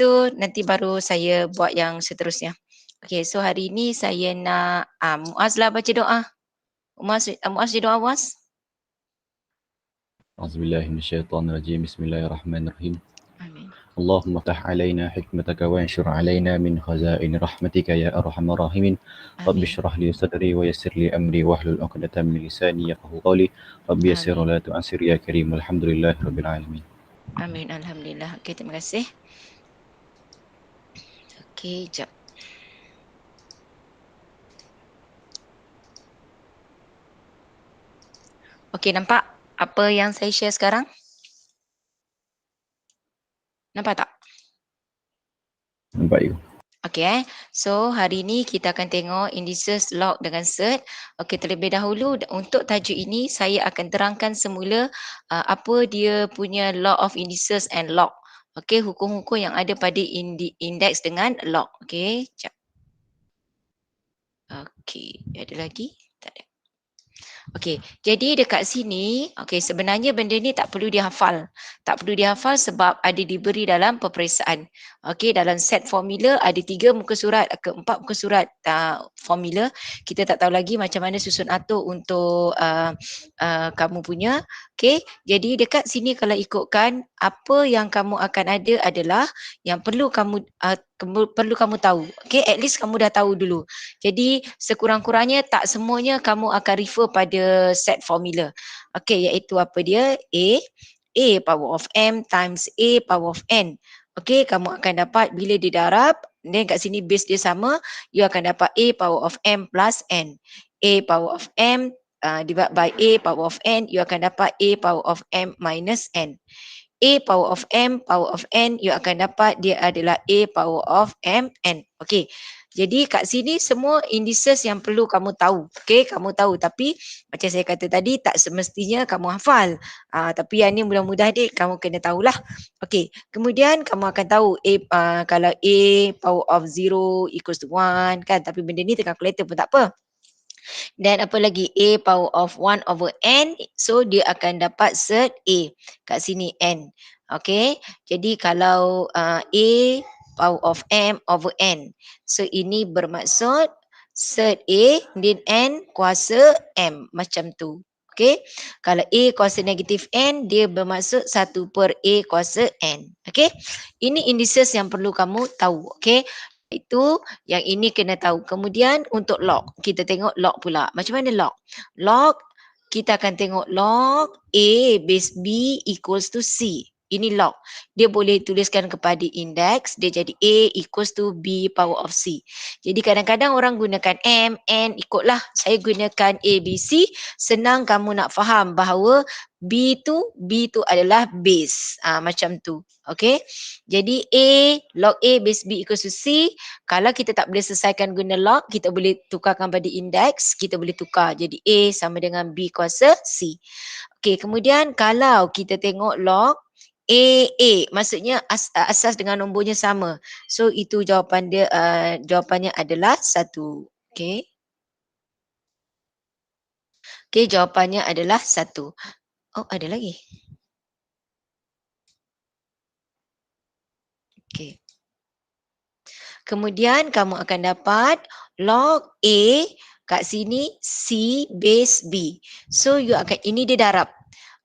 tu nanti baru saya buat yang seterusnya. Okey, so hari ini saya nak Muaz lah baca doa. Muaz doa Muaz. A'udzubillahi minasyaitonirrajim. Bismillahirrahmanirrahim. Amin. اللهم افتح علينا حكمتك وانشر علينا من خزائن رحمتك يا أرحم الراحمين. رب Amin. اشرح لي صدري ويسر لي أمري واحلل عقدة من لساني يفقهوا قولي. رب يسر Amin. ولا تعسر يا كريم والحمد لله رب العالمين. Amin. Alhamdulillah. Okey, terima kasih. Okey, jap. Okey, nampak apa yang saya share sekarang? Nampak tak? Nampak you? Okey, so hari ini kita akan tengok indices, log dengan cert. Okey, terlebih dahulu untuk tajuk ini saya akan terangkan semula apa dia punya law of indices and log. Okey, hukum-hukum yang ada pada indeks dengan log. Okey, jap. Okey, ada lagi? Tak ada. Okey, jadi dekat sini, okey, sebenarnya benda ni tak perlu dihafal. Tak perlu dihafal sebab ada diberi dalam peperiksaan. Okey, dalam set formula ada 3 muka surat ke 4 muka surat formula. Kita tak tahu lagi macam mana susun atur untuk kamu punya. Okey, jadi dekat sini kalau ikutkan apa yang kamu akan ada adalah yang perlu kamu tahu. Okey, at least kamu dah tahu dulu. Jadi sekurang-kurangnya tak semuanya kamu akan refer pada set formula. Okey, iaitu apa dia? A power of M times A power of N. Okey, kamu akan dapat bila didarab, dan kat sini base dia sama, you akan dapat A power of M plus N. A power of M divided by A power of N, you akan dapat A power of M minus N. A power of M power of N, you akan dapat dia adalah A power of M N. Okey. Jadi kat sini semua indices yang perlu kamu tahu. Okey, kamu tahu, tapi macam saya kata tadi tak semestinya kamu hafal. Tapi yang ni mudah-mudah dik kamu kena tahulah. Okey, kemudian kamu akan tahu kalau A power of 0 equals to 1 kan, tapi benda ni tengah calculator pun tak apa. Dan apa lagi, A power of 1 over N, so dia akan dapat cert A kat sini N. Okay, jadi kalau A power of M over N, so ini bermaksud cert A din N kuasa M, macam tu. Okay, kalau A kuasa negatif N, dia bermaksud 1 per A kuasa N. Okay, ini indices yang perlu kamu tahu. Okay, itu yang ini kena tahu. Kemudian untuk log, kita tengok log pula. Macam mana log? Log, kita akan tengok log A base B equals to C. Ini log. Dia boleh tuliskan kepada indeks, dia jadi A equals to B power of C. Jadi kadang-kadang orang gunakan M, N, ikutlah. Saya gunakan A, B, C. Senang kamu nak faham bahawa B tu adalah base. Macam tu. Okay. Jadi log A base B equals to C. Kalau kita tak boleh selesaikan guna log, kita boleh tukarkan pada indeks. Kita boleh tukar. Jadi A sama dengan B kuasa C. Okey, kemudian kalau kita tengok log A, maksudnya asas dengan nombornya sama. So itu jawapan dia, jawapannya adalah 1. Okey. Okey, jawapannya adalah 1. Oh, ada lagi. Okey. Kemudian kamu akan dapat log A kat sini C base B. So you akan, ini dia darab.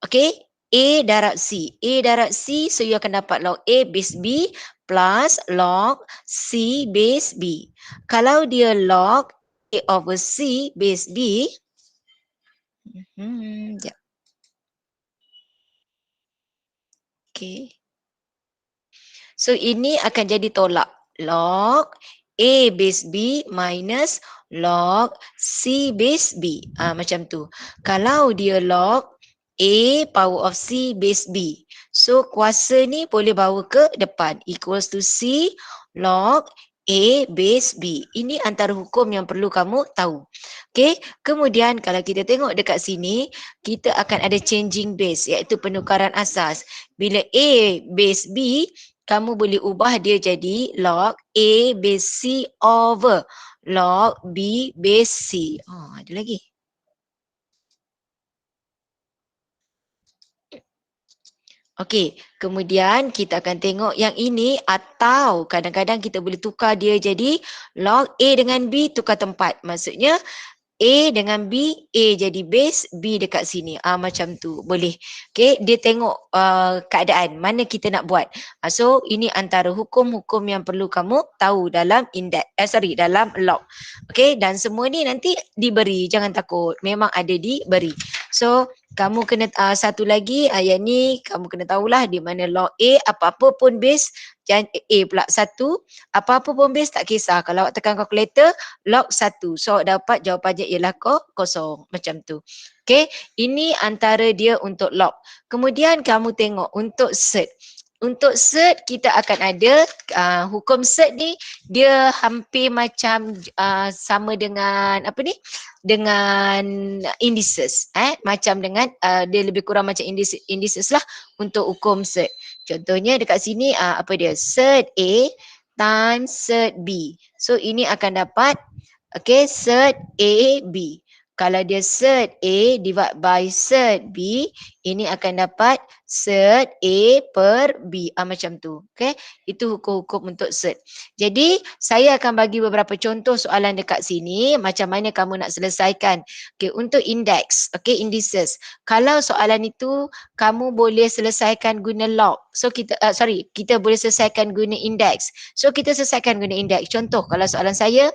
Okay, A darab C. A darab C, so you akan dapat log A base B plus log C base B. Kalau dia log A over C base B, sekejap. Okay. So ini akan jadi tolak. Log A base B minus log C base B. Macam tu. Kalau dia log A power of C base B. So kuasa ni boleh bawa ke depan. Equals to C log A base B. Ini antara hukum yang perlu kamu tahu. Okay. Kemudian kalau kita tengok dekat sini, kita akan ada changing base, iaitu penukaran asas. Bila A base B, kamu boleh ubah dia jadi log A base C over log B base C. Ada lagi. Okey, kemudian kita akan tengok yang ini atau kadang-kadang kita boleh tukar dia jadi log A dengan B tukar tempat. Maksudnya A dengan B, A jadi base, B dekat sini. Macam tu. Boleh. Okay, dia tengok keadaan. Mana kita nak buat. So, ini antara hukum-hukum yang perlu kamu tahu dalam dalam log. Okay, dan semua ni nanti diberi. Jangan takut. Memang ada diberi. So, kamu kena satu lagi, yang ni kamu kena tahulah di mana log A, apa-apa pun base, jangan A pula satu, apa-apa pun base tak kisah. Kalau awak tekan kalkulator, log 1. So awak dapat jawapannya ialah kosong. Macam tu. Okay. Ini antara dia untuk log. Kemudian kamu tengok untuk set. Untuk set kita akan ada hukum set ni dia hampir macam sama dengan apa ni? Dengan indices. Macam dengan dia lebih kurang macam indices lah untuk hukum set. Contohnya dekat sini apa dia? Set A times set B. So ini akan dapat set A, B. Kalau dia set A divide by set B, ini akan dapat set A per B. Macam tu. Itu hukum-hukum untuk set. Jadi, saya akan bagi beberapa contoh soalan dekat sini. Macam mana kamu nak selesaikan. Untuk index, indices. Kalau soalan itu, kamu boleh selesaikan guna log. So, kita boleh selesaikan guna index. So, kita selesaikan guna index. Contoh, kalau soalan saya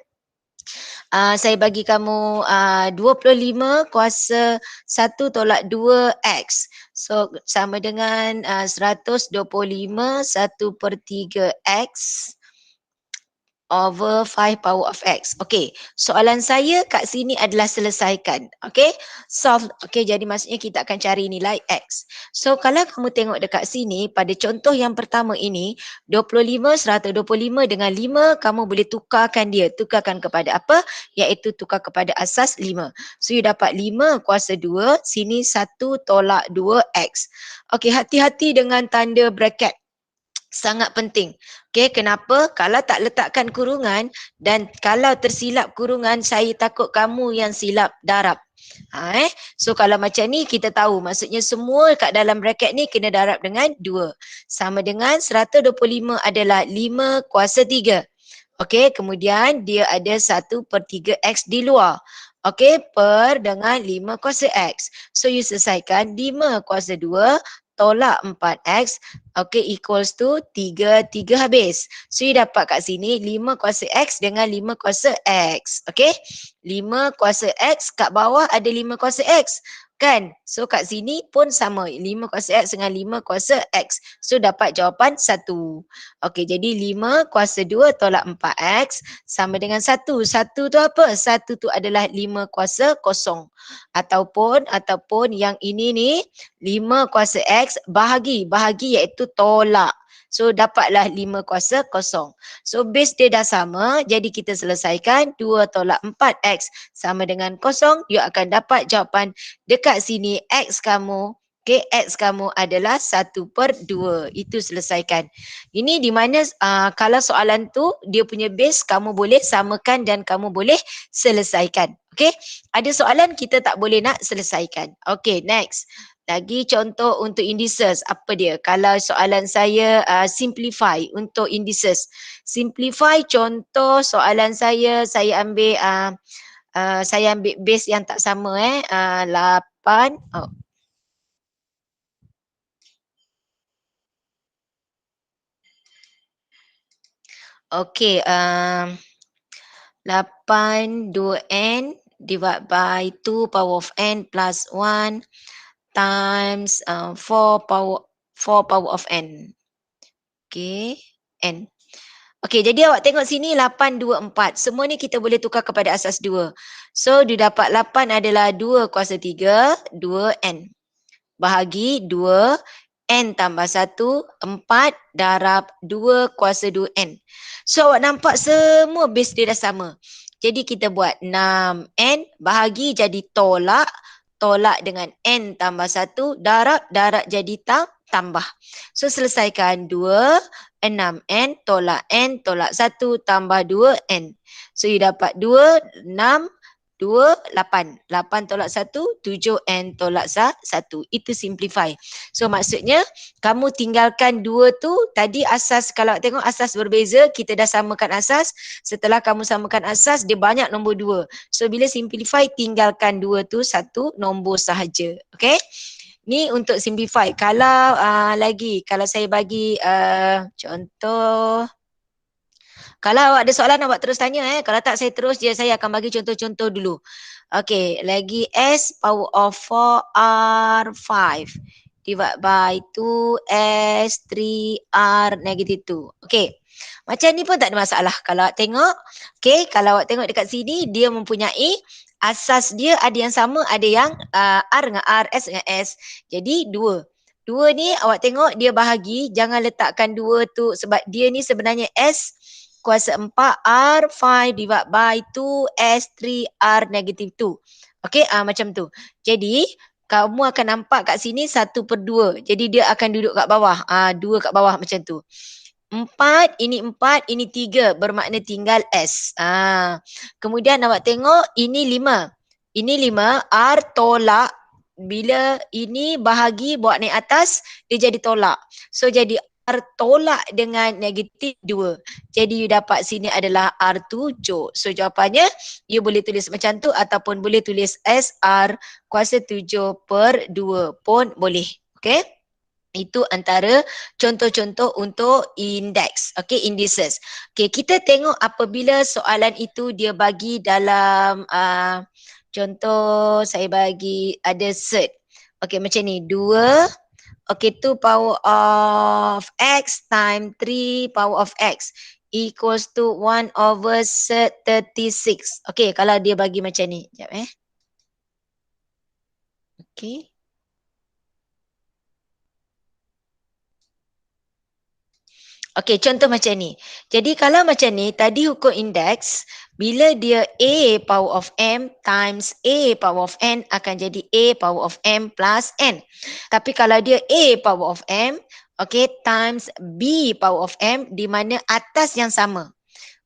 bagi kamu 25 kuasa 1 tolak 2 X. So sama dengan 125 1/3 X over 5 power of X. Okey, soalan saya kat sini adalah selesaikan. Okey, solve. Okey, jadi maksudnya kita akan cari nilai X. So kalau kamu tengok dekat sini, pada contoh yang pertama ini, 25, 125 dengan 5, kamu boleh tukarkan dia. Tukarkan kepada apa? Iaitu tukar kepada asas 5. So you dapat 5 kuasa 2, sini 1 tolak 2 X. Okey, hati-hati dengan tanda bracket. Sangat penting. Okey, kenapa? Kalau tak letakkan kurungan dan kalau tersilap kurungan, saya takut kamu yang silap darab. So kalau macam ni kita tahu maksudnya semua kat dalam bracket ni kena darab dengan 2. Sama dengan 125 adalah 5 kuasa 3. Okey, kemudian dia ada 1/3 X di luar. Okey, per dengan 5 kuasa X. So you selesaikan 5 kuasa 2 tolak 4X, equals to 3 habis. So, you dapat kat sini 5 kuasa X dengan 5 kuasa X. 5 kuasa X, kat bawah ada 5 kuasa X. Kan? So, kat sini pun sama. 5 kuasa X dengan 5 kuasa X. So, dapat jawapan 1. Jadi 5 kuasa 2 tolak 4X sama dengan 1. 1 tu apa? 1 tu adalah 5 kuasa kosong. Ataupun yang ini ni 5 kuasa X bahagi iaitu tolak. So dapatlah 5 kuasa kosong. So base dia dah sama, jadi kita selesaikan 2 tolak 4X sama dengan kosong. You akan dapat jawapan dekat sini X kamu. X kamu adalah 1/2. Itu selesaikan. Ini di mana kalau soalan tu dia punya base kamu boleh samakan dan kamu boleh selesaikan. Ada soalan kita tak boleh nak selesaikan. Next. Lagi contoh untuk indices. Apa dia? Kalau soalan saya simplify untuk indices. Simplify contoh soalan saya ambil base yang tak sama 8. Okey, 8 2n divided by 2 power of n plus 1 times 4 power of n. N. Jadi awak tengok sini 8, 2, 4. Semua ni kita boleh tukar kepada asas 2. So, dia dapat 8 adalah 2 kuasa 3, 2n. Bahagi 2, n tambah 1, 4 darab 2 kuasa 2n. So, awak nampak semua base dia dah sama. Jadi, kita buat 6n bahagi jadi tolak dengan n tambah 1, darab jadi tambah. So, selesaikan 2, 6n tolak n tolak 1 tambah 2n. So, you dapat 2, 6 2, 8. 8 tolak 1, 7 and tolak 1. Itu simplify. So maksudnya kamu tinggalkan 2 tu, tadi asas, kalau tengok asas berbeza, kita dah samakan asas. Setelah kamu samakan asas, dia banyak nombor 2. So bila simplify, tinggalkan 2 tu, 1 nombor sahaja. Okay? Ni untuk simplify. Kalau lagi, kalau saya bagi contoh, kalau awak ada soalan awak terus tanya Kalau tak saya terus je, saya akan bagi contoh-contoh dulu. Okey, lagi S power of 4 R5 divide by 2 S 3 R negative 2. Okey. Macam ni pun tak ada masalah. Kalau awak tengok, okey, kalau awak tengok dekat sini dia mempunyai asas dia ada yang sama, ada yang R dengan R, S dengan S. Jadi 2. 2 ni awak tengok dia bahagi, jangan letakkan 2 tu sebab dia ni sebenarnya S kuasa 4 R5 divide by 2S3 R negative 2. Okey, macam tu. Jadi, kamu akan nampak kat sini 1/2. Jadi, dia akan duduk kat bawah. 2 kat bawah macam tu. 4, ini 3. Bermakna tinggal S. Kemudian awak tengok, ini 5. Ini 5, R tolak. Bila ini bahagi, buat naik atas, dia jadi tolak. So, jadi R tolak dengan negatif 2. Jadi you dapat sini adalah R7. So jawapannya you boleh tulis macam tu ataupun boleh tulis SR kuasa 7/2 pun boleh. Okay. Itu antara contoh-contoh untuk indeks. Okay, indices. Okay, kita tengok apabila soalan itu dia bagi dalam contoh saya bagi ada set. Okay, macam ni. 2 Okay, 2 power of X times 3 power of X equals to 1/36. Okay, kalau dia bagi macam ni. Sekejap Okay. Okay, contoh macam ni. Jadi kalau macam ni, tadi hukum indeks, bila dia A power of M times A power of N akan jadi A power of M plus N. Tapi kalau dia A power of M, okay, times B power of M, di mana atas yang sama.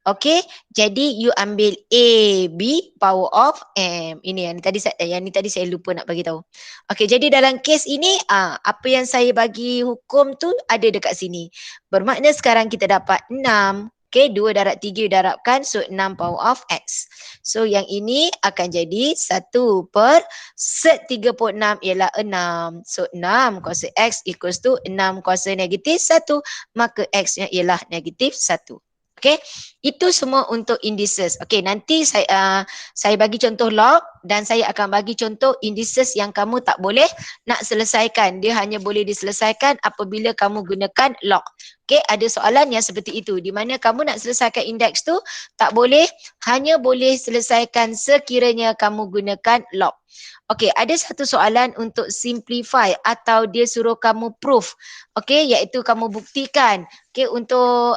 Okay, jadi you ambil A, B power of M. Ini yang ni tadi saya lupa nak bagi tahu. Okay, jadi dalam kes ini, apa yang saya bagi hukum tu ada dekat sini. Bermakna sekarang kita dapat 6. Okay, 2 darab 3 darabkan, so 6 power of X. So yang ini akan jadi 1 per set 36 ialah 6. So 6 kuasa X equals to 6 kuasa negatif 1. Maka X-nya ialah negatif 1. Okay, itu semua untuk indices. Okay, nanti saya bagi contoh log dan saya akan bagi contoh indices yang kamu tak boleh nak selesaikan. Dia hanya boleh diselesaikan apabila kamu gunakan log. Okay, ada soalan yang seperti itu. Di mana kamu nak selesaikan indeks tu tak boleh, hanya boleh selesaikan sekiranya kamu gunakan log. Okay, ada satu soalan untuk simplify atau dia suruh kamu proof. Okay, iaitu kamu buktikan. Okay, untuk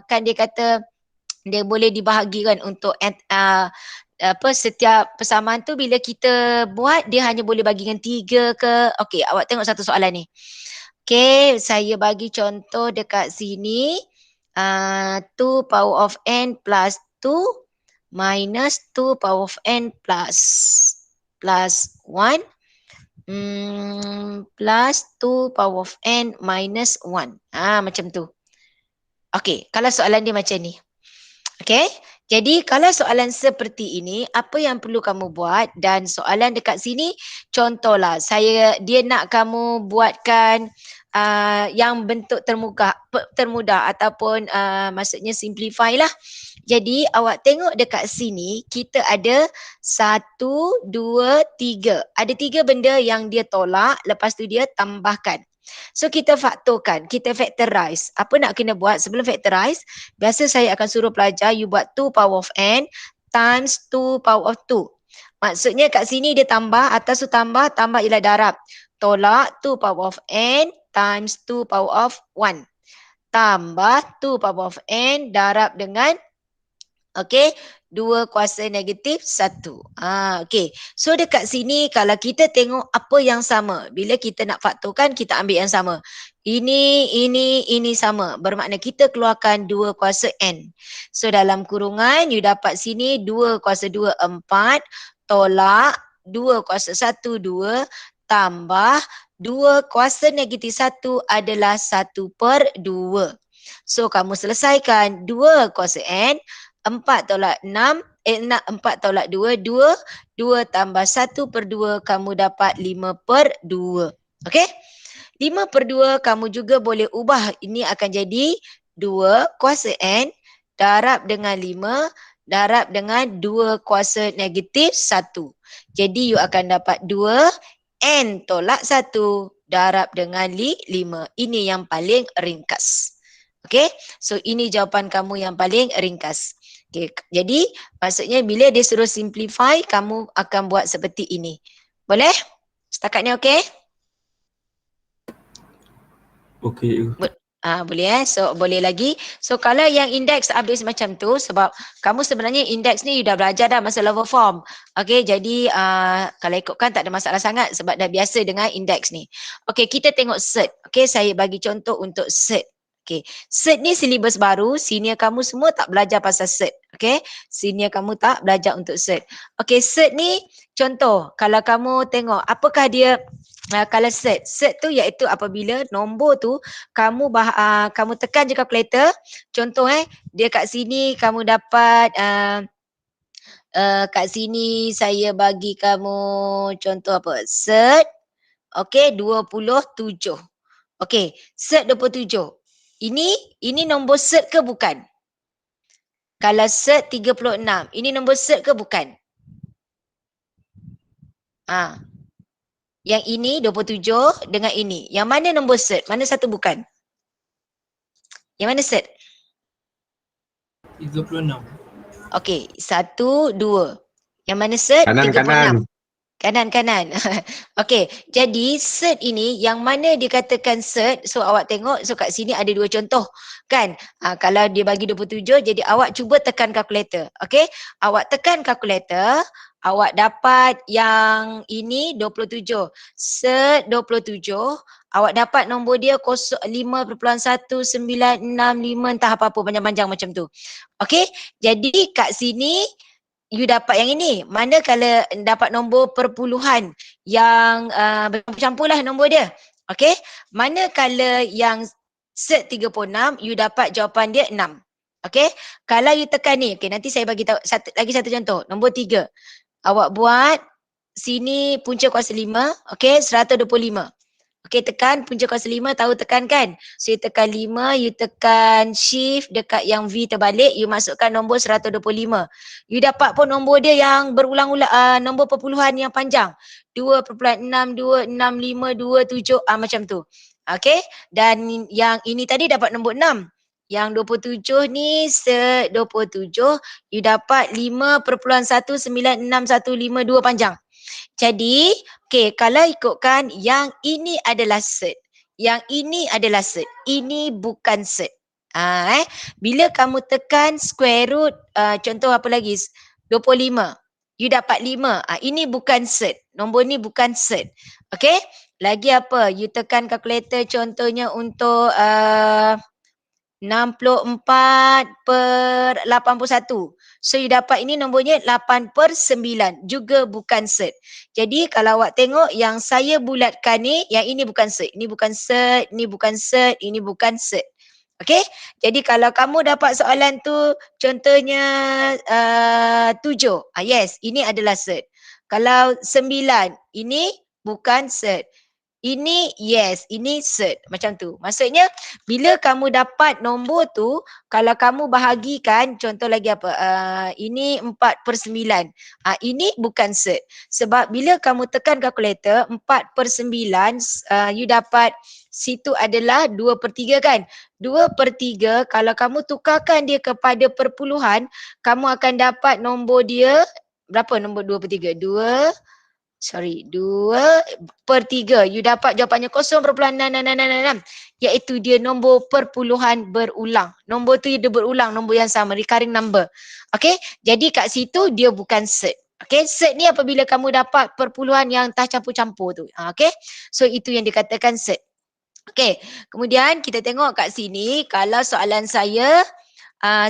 kan dia kata dia boleh dibahagikan untuk setiap persamaan tu bila kita buat dia hanya boleh bagikan 3 ke. Okay, awak tengok satu soalan ni. Okay, saya bagi contoh dekat sini. 2 power of N plus 2 minus 2 power of N plus 1 plus 2 power of N minus 1. Macam tu. Okay, kalau soalan dia macam ni. Okay, jadi kalau soalan seperti ini, apa yang perlu kamu buat dan soalan dekat sini, contohlah, dia nak kamu buatkan yang bentuk termudah ataupun maksudnya simplify lah. Jadi awak tengok dekat sini, kita ada 1, 2, 3. Ada 3 benda yang dia tolak, lepas tu dia tambahkan. So kita faktorkan, kita factorize. Apa nak kena buat sebelum factorize? Biasa saya akan suruh pelajar you buat 2 power of N times 2 power of 2. Maksudnya kat sini dia tambah, atas tu tambah ialah darab. Tolak 2 power of N times 2 power of 1. Tambah 2 power of N darab dengan, okay, 2 kuasa negatif 1. Okey. So dekat sini kalau kita tengok apa yang sama. Bila kita nak faktorkan, kita ambil yang sama. Ini sama. Bermakna kita keluarkan 2 kuasa N. So dalam kurungan, you dapat sini 2 kuasa 2, 4. Tolak 2 kuasa 1, 2. Tambah 2 kuasa negatif 1 adalah 1/2. So kamu selesaikan 2 kuasa N, 4 tolak 6, 4 tolak 2, 2. 2 tambah 1/2, kamu dapat 5/2. Okey? 5/2 kamu juga boleh ubah. Ini akan jadi 2 kuasa N darab dengan 5 darab dengan 2 kuasa negatif 1. Jadi you akan dapat 2 N tolak 1 darab dengan 5. Ini yang paling ringkas. Okey, so ini jawapan kamu yang paling ringkas. Okey, jadi maksudnya bila dia suruh simplify, kamu akan buat seperti ini. Boleh? Setakat ni okey? Okey. Boleh So boleh lagi. So kalau yang indeks habis macam tu, sebab kamu sebenarnya indeks ni you dah belajar dah masa level form. Okey, jadi kalau ikutkan tak ada masalah sangat sebab dah biasa dengan indeks ni. Okey, kita tengok cert. Okey, saya bagi contoh untuk cert. Okey, cert ni silibus baru, senior kamu semua tak belajar pasal cert. Okey, senior kamu tak belajar untuk cert. Okey, cert ni contoh, kalau kamu tengok apakah dia kalau cert tu iaitu apabila nombor tu kamu kamu tekan je kalkulator. Contoh dia kat sini kamu dapat kat sini saya bagi kamu contoh apa? Cert okey 27. Okey, cert 27. Ini nombor cert ke bukan? Kalau cert 36, ini nombor cert ke bukan? Yang ini 27 dengan ini. Yang mana nombor cert? Mana satu bukan? Yang mana cert? 36. Okey, 1, 2. Yang mana cert? Kanan. 36. Kanan. Okey, jadi cert ini yang mana dikatakan cert, so awak tengok, so kat sini ada dua contoh kan. Kalau dia bagi 27, jadi awak cuba tekan kalkulator. Okey, awak tekan kalkulator, awak dapat yang ini 27. Cert 27, awak dapat nombor dia 5.1965 entah apa-apa panjang-panjang macam tu. Okey, jadi kat sini you dapat yang ini. Manakala dapat nombor perpuluhan yang bercampur lah nombor dia. Okey. Manakala yang cert 36, you dapat jawapan dia 6. Okey. Kalau you tekan ni, okey nanti saya bagi tahu satu contoh. Nombor 3. Awak buat sini punca kuasa 5, okey 125. Okey, tekan punca kuasa 5, tahu tekan kan? So you tekan 5, you tekan shift dekat yang V terbalik, you masukkan nombor 125. You dapat pun nombor dia yang berulang-ulang, nombor perpuluhan yang panjang. 2.626527 macam tu. Okey, dan yang ini tadi dapat nombor 6. Yang 27 ni, 27, you dapat 5.196152 panjang. Jadi, okey, kalau ikutkan yang ini adalah cert. Yang ini adalah cert. Ini bukan cert. Bila kamu tekan square root, contoh apa lagi? 25. You dapat 5. Ini bukan cert. Nombor ni bukan cert. Okey? Lagi apa? You tekan kalkulator contohnya untuk 64/81. So you dapat ini nombornya 8/9. Juga bukan cert. Jadi kalau awak tengok yang saya bulatkan ni, yang ini bukan cert. Ini bukan cert, ini bukan cert, ini bukan cert. Okey? Jadi kalau kamu dapat soalan tu contohnya 7. Yes, ini adalah cert. Kalau 9, ini bukan cert. Ini yes, ini cert. Macam tu. Maksudnya bila kamu dapat nombor tu, kalau kamu bahagikan, contoh lagi apa, ini 4/9. Ini bukan cert. Sebab bila kamu tekan kalkulator, 4/9, you dapat situ adalah 2/3 kan. 2/3 kalau kamu tukarkan dia kepada perpuluhan, kamu akan dapat nombor dia, berapa nombor 2/3? 2 Sorry, 2/3. You dapat jawapannya 0.6666, iaitu dia nombor perpuluhan berulang. Nombor tu dia berulang, nombor yang sama, recurring number. Okay, jadi kat situ dia bukan cert. Okay, cert ni apabila kamu dapat perpuluhan yang tak campur-campur tu. Okay, so itu yang dikatakan cert. Okay, kemudian kita tengok kat sini, kalau soalan saya,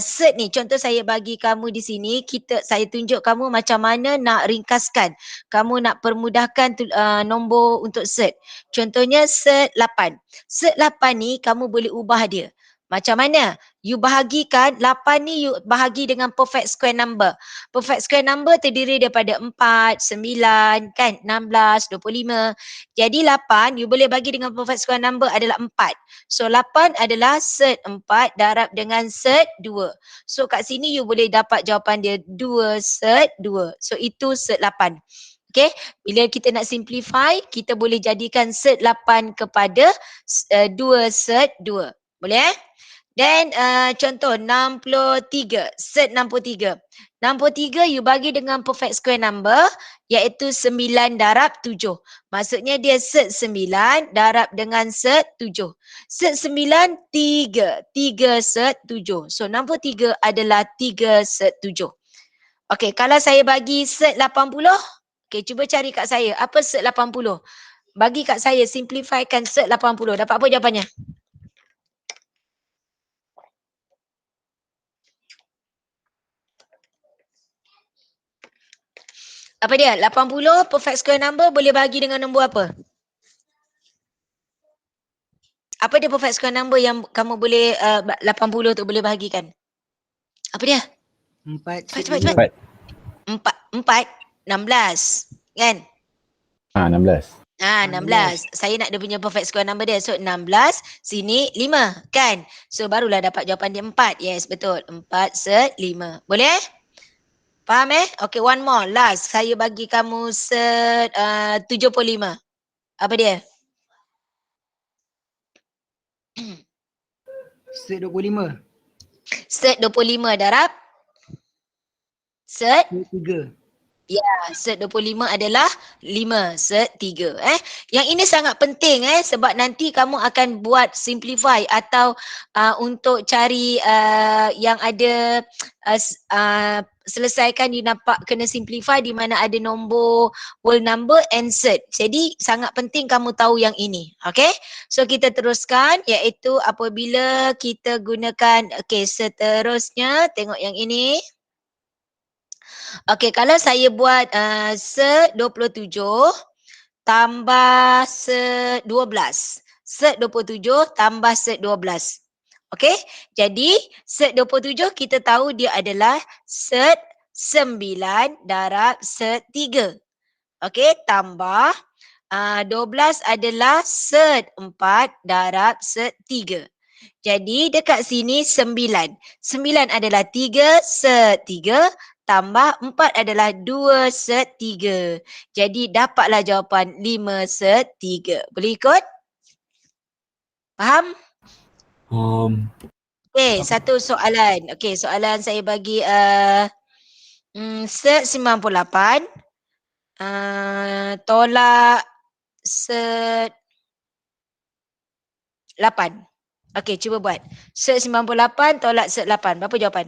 cert ni, contoh saya bagi kamu di sini, saya tunjuk kamu macam mana nak ringkaskan. Kamu nak permudahkan nombor untuk cert. Contohnya cert 8. Cert 8 ni kamu boleh ubah dia. Macam mana? You bahagikan, 8 ni you bahagi dengan perfect square number. Perfect square number terdiri daripada 4, 9, kan? 16, 25. Jadi 8, you boleh bagi dengan perfect square number adalah 4. So 8 adalah cert 4 darab dengan cert 2. So kat sini you boleh dapat jawapan dia 2 cert 2. So itu cert 8. Okay, bila kita nak simplify, kita boleh jadikan cert 8 kepada 2 cert 2. Boleh? Dan contoh 63, cert 63. 63 you bagi dengan perfect square number, iaitu 9 darab 7. Maksudnya dia cert 9 darab dengan cert 7. Cert 9, 3. 3 cert 7. So 63 adalah 3 cert 7. Okey, kalau saya bagi cert 80, okey, cuba cari kat saya, apa cert 80? Bagi kat saya, simplifykan cert 80. Dapat apa jawapannya? Apa dia? 80 perfect square number boleh bagi dengan nombor apa? Apa dia perfect square number yang kamu boleh 80 tu boleh bahagikan? Apa dia? 4. Cepat. 4, 16. Kan? 16. 16. Saya nak dia punya perfect square number dia. So 16, sini 5. Kan? So barulah dapat jawapan dia 4. Yes, betul. 4 cert 5. Boleh? Faham Okay, one more. Last. Saya bagi kamu cert 75. Apa dia? Cert 25. Cert 25 darab cert 3. ya, cert 25 adalah 5 cert 3 Yang ini sangat penting sebab nanti kamu akan buat simplify atau untuk cari yang ada selesaikan, you nampak kena simplify di mana ada nombor whole number and cert. Jadi sangat penting kamu tahu yang ini. Okay, so kita teruskan, iaitu apabila kita gunakan, okay, seterusnya tengok yang ini. Okay, kalau saya buat cert 27 tambah cert 12. Cert 27 tambah cert 12. Okay, jadi cert 27 kita tahu dia adalah cert 9 darab cert 3. Okay, tambah 12 adalah cert 4 darab cert 3. Jadi dekat sini 9. 9 adalah 3 cert 3 tambah 4 adalah 2 cert 3. Jadi dapatlah jawapan 5 cert 3. Boleh ikut? Faham? Okay, satu soalan. Okay, soalan saya bagi cert 98 tolak cert 8. Okay, cuba buat. Cert 98 tolak cert 8. Berapa jawapan?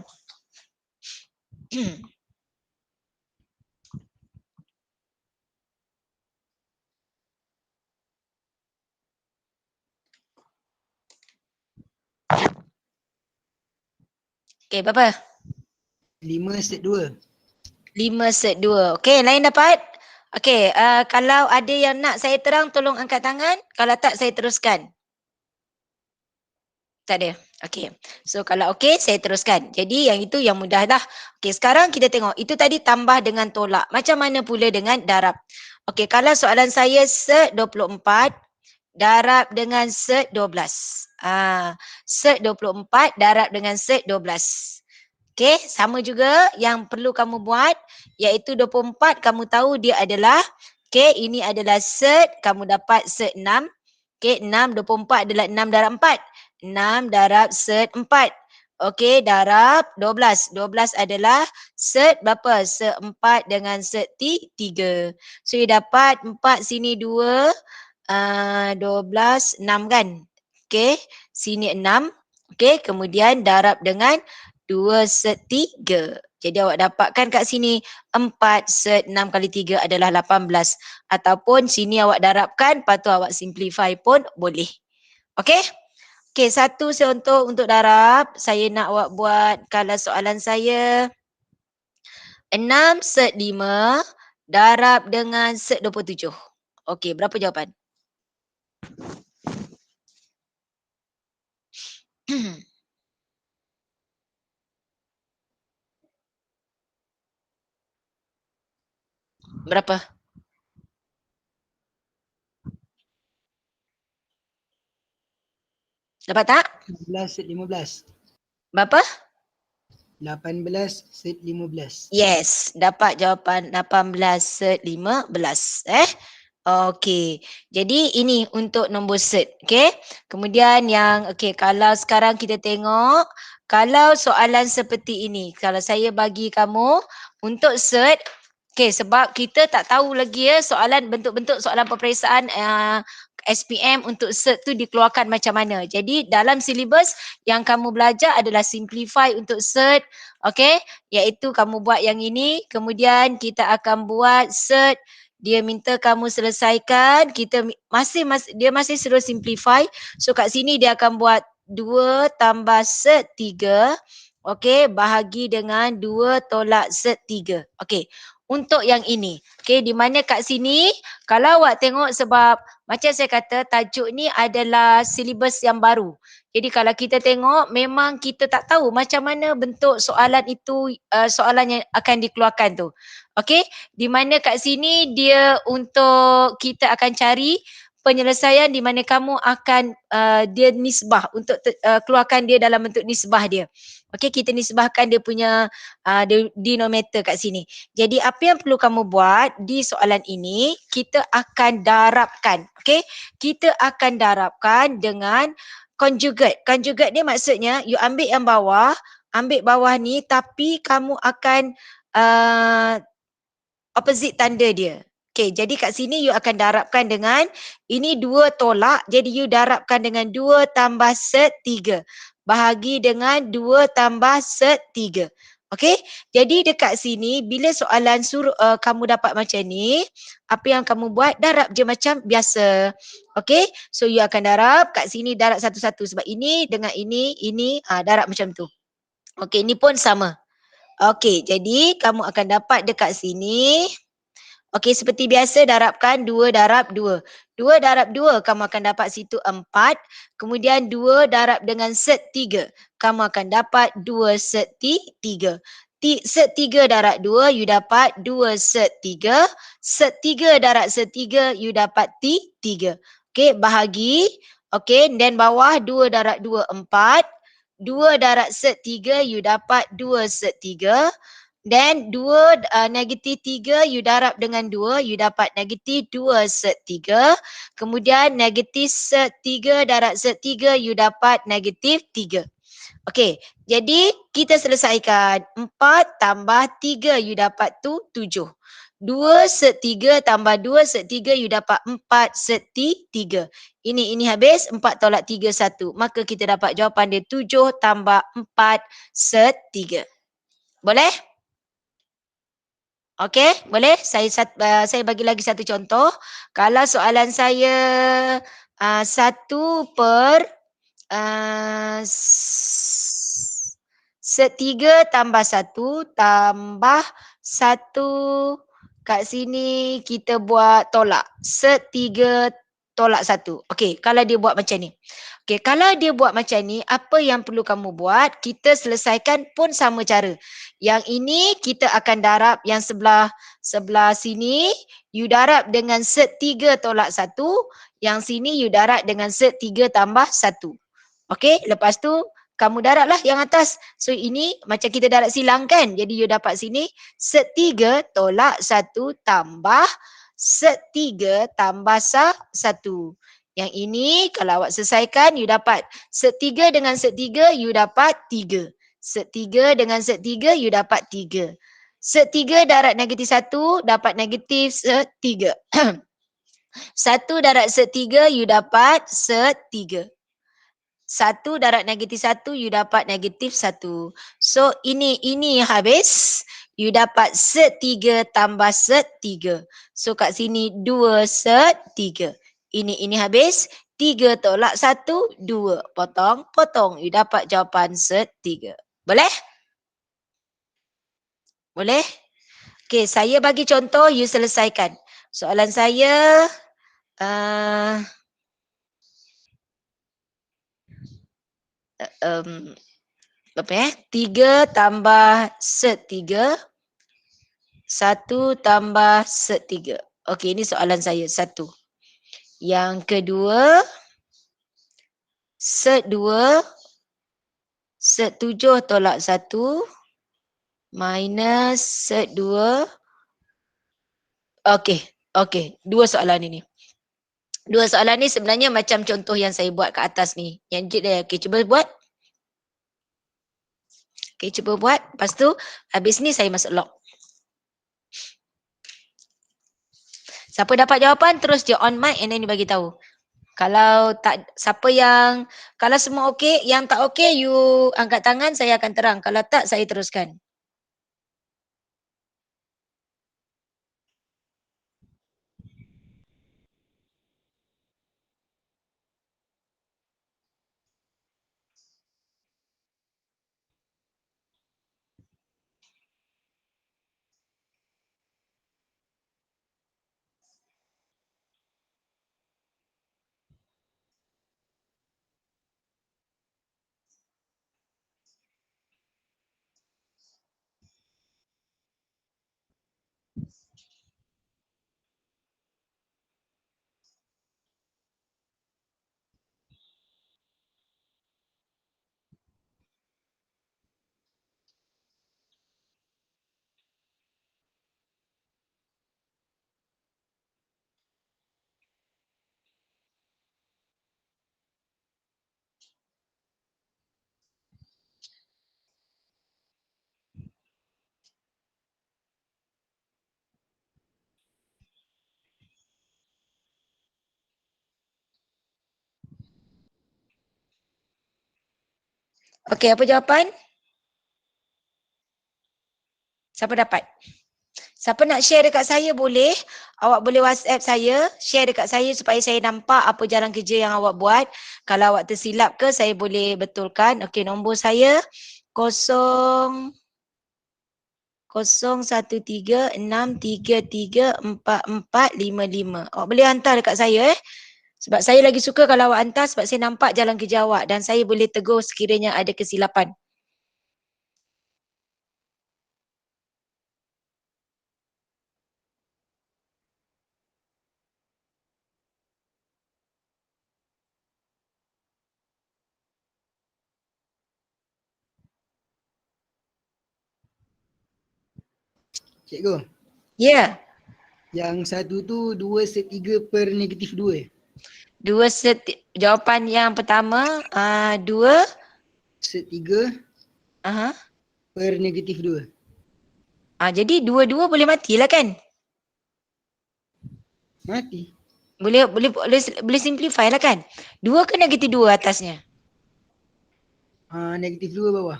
Okay, berapa? 5 cert 2. 5 cert 2. Okay, lain dapat? Okay, kalau ada yang nak saya terang, tolong angkat tangan. Kalau tak, saya teruskan. Tak ada. Okay. So kalau okay, saya teruskan. Jadi yang itu yang mudah dah. Okay, sekarang kita tengok. Itu tadi tambah dengan tolak. Macam mana pula dengan darab? Okay, kalau soalan saya cert 24 darab dengan cert 12. Cert 24 darab dengan cert 12. Okay, sama juga yang perlu kamu buat, iaitu 24 kamu tahu dia adalah, okay, ini adalah cert, kamu dapat cert 6. Okay, 6, 24 adalah 6 darab 4. 6 darab cert 4. Okey, darab 12. 12 adalah set berapa? Set 4 dengan set 3. So, you dapat 4 sini 2, 12, 6 kan? Okey, sini 6. Okey, kemudian darab dengan 2 set 3. Jadi awak dapatkan kat sini 4 set 6 kali 3 adalah 18. Ataupun sini awak darabkan, lepas tu awak simplify pun boleh. Okey? Okey, satu contoh untuk darab. Saya nak awak buat kalau soalan saya 6 set 5 darab dengan set 27. Okey, berapa jawapan? Berapa? Dapat tak? 15 set 15. Berapa? 18 set 15. Yes, dapat jawapan 18 set 15. Okey. Jadi ini untuk nombor set. Okey. Kemudian yang kalau sekarang kita tengok kalau soalan seperti ini, kalau saya bagi kamu untuk set sebab kita tak tahu lagi soalan bentuk-bentuk soalan peperiksaan SPM untuk set tu dikeluarkan macam mana. Jadi dalam silibus yang kamu belajar adalah simplify untuk set, iaitu kamu buat yang ini, kemudian kita akan buat set, dia minta kamu selesaikan, dia masih suruh simplify. So kat sini dia akan buat 2 tambah set 3, bahagi dengan 2 tolak set 3. Untuk yang ini, di mana kat sini kalau awak tengok sebab macam saya kata tajuk ni adalah silibus yang baru. Jadi kalau kita tengok memang kita tak tahu macam mana bentuk soalan itu, soalan yang akan dikeluarkan tu. Di mana kat sini dia untuk kita akan cari penyelesaian di mana kamu akan dia nisbah untuk keluarkan dia dalam bentuk nisbah dia. Kita nisbahkan dia punya denominator kat sini. Jadi apa yang perlu kamu buat di soalan ini, kita akan darabkan. Kita akan darabkan dengan conjugate. Conjugate ni maksudnya you ambil yang bawah, ambil bawah ni tapi kamu akan opposite tanda dia. Jadi kat sini you akan darabkan dengan ini 2 tolak, jadi you darabkan dengan 2 tambah set 3 bahagi dengan 2 tambah set 3. Jadi dekat sini bila soalan suruh kamu dapat macam ni, apa yang kamu buat, darab je macam biasa. So you akan darab kat sini, darab satu-satu sebab ini dengan ini darab macam tu. Ni pun sama. Jadi kamu akan dapat dekat sini. Seperti biasa darabkan 2 darab 2. 2 darab 2 kamu akan dapat situ 4. Kemudian 2 darab dengan set 3. Kamu akan dapat 2 set 3. Set 3 darab 2 you dapat 2 set 3. Set 3 darab set 3 you dapat 3. Bahagi. Dan bawah 2 darab 2 4. 2 darab set 3 you dapat 2 set 3. Dan 2 negatif 3 you darab dengan 2 you dapat negatif 2 set 3. Kemudian negatif set 3 darab set 3 you dapat negatif 3. Jadi kita selesaikan 4 tambah 3 you dapat tu 7. 2 set 3 tambah 2 set 3 you dapat 4 set 3. Ini habis 4 tolak 3 1. Maka kita dapat jawapan dia 7 tambah 4 set 3. Boleh? Boleh? Saya bagi lagi satu contoh. Kalau soalan saya 1 per set 3 tambah 1 tambah 1 kat sini kita buat tolak. Set 3 tolak 1. Kalau dia buat macam ni. Kalau dia buat macam ni, apa yang perlu kamu buat? Kita selesaikan pun sama cara. Yang ini kita akan darab yang sebelah sini, you darab dengan set 3 tolak 1. Yang sini you darab dengan set 3 tambah 1. Lepas tu kamu darablah yang atas. So ini macam kita darab silang kan? Jadi you dapat sini set 3 tolak 1 tambah set 3 tambah 1. Yang ini kalau awak selesaikan, you dapat set 3 dengan set 3, you dapat 3. Set 3 dengan set 3, you dapat 3. Set 3 darat negatif 1, dapat negatif set 3. 1 darat set 3, you dapat set 3. 1 darat negatif 1, you dapat negatif 1. So, ini habis. You dapat set 3 tambah set 3. So, kat sini 2 set 3. Ini habis. 3 tolak 1, 2. Potong. You dapat jawapan set 3. Boleh? Boleh? Okay, saya bagi contoh, you selesaikan. Soalan saya... apa 3 tambah set 3, 1 tambah set 3. Okey, ini soalan saya. 1. Yang kedua, set 2, set 7 tolak 1 minus set 2. Okey. Dua soalan ini. Dua soalan ni sebenarnya macam contoh yang saya buat kat atas ni. Yang jid dia. Okey, cuba buat. Okey, cuba buat. Lepas tu, habis ni saya masuk log. Siapa dapat jawapan, terus je on mic and then you bagi tahu. Kalau tak, siapa yang, kalau semua okey, yang tak okey, you angkat tangan, saya akan terang. Kalau tak, saya teruskan. Okey, apa jawapan? Siapa dapat? Siapa nak share dekat saya boleh. Awak boleh WhatsApp saya, share dekat saya supaya saya nampak apa jalan kerja yang awak buat. Kalau awak tersilap ke, saya boleh betulkan. Okey, nombor saya 0136334455. Awak boleh hantar dekat saya. Sebab saya lagi suka kalau awak hantar sebab saya nampak jalan kerja awak dan saya boleh tegur sekiranya ada kesilapan. Cikgu, Ya. yang satu tu 2 set 3 per negatif 2. Jawapan yang pertama, 2 Set 3 aha. per negatif 2. Jadi dua-dua boleh matilah kan? Mati. Boleh simplify lah kan? 2 ke negatif 2 atasnya? Negatif 2 bawah.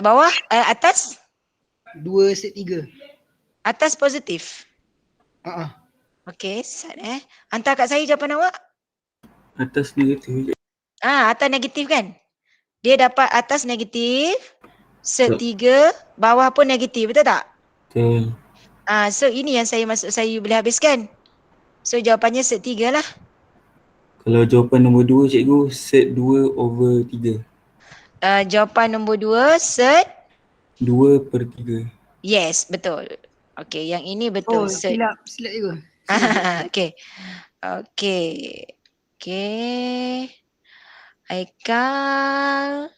Bawah, atas? 2 set 3. Atas positif. Okey, hantar kat saya jawapan awak. Atas negatif. Atas negatif kan? Dia dapat atas negatif, set Betul. 3, bawah pun negatif, betul tak? Betul. So ini yang saya boleh habiskan. So jawapannya set 3 lah. Kalau jawapan nombor 2 cikgu, set 2/3. Jawapan nombor 2, set 2/3. yes, betul. Okey, yang ini betul. Set. Silap cikgu. Okey. Aikal.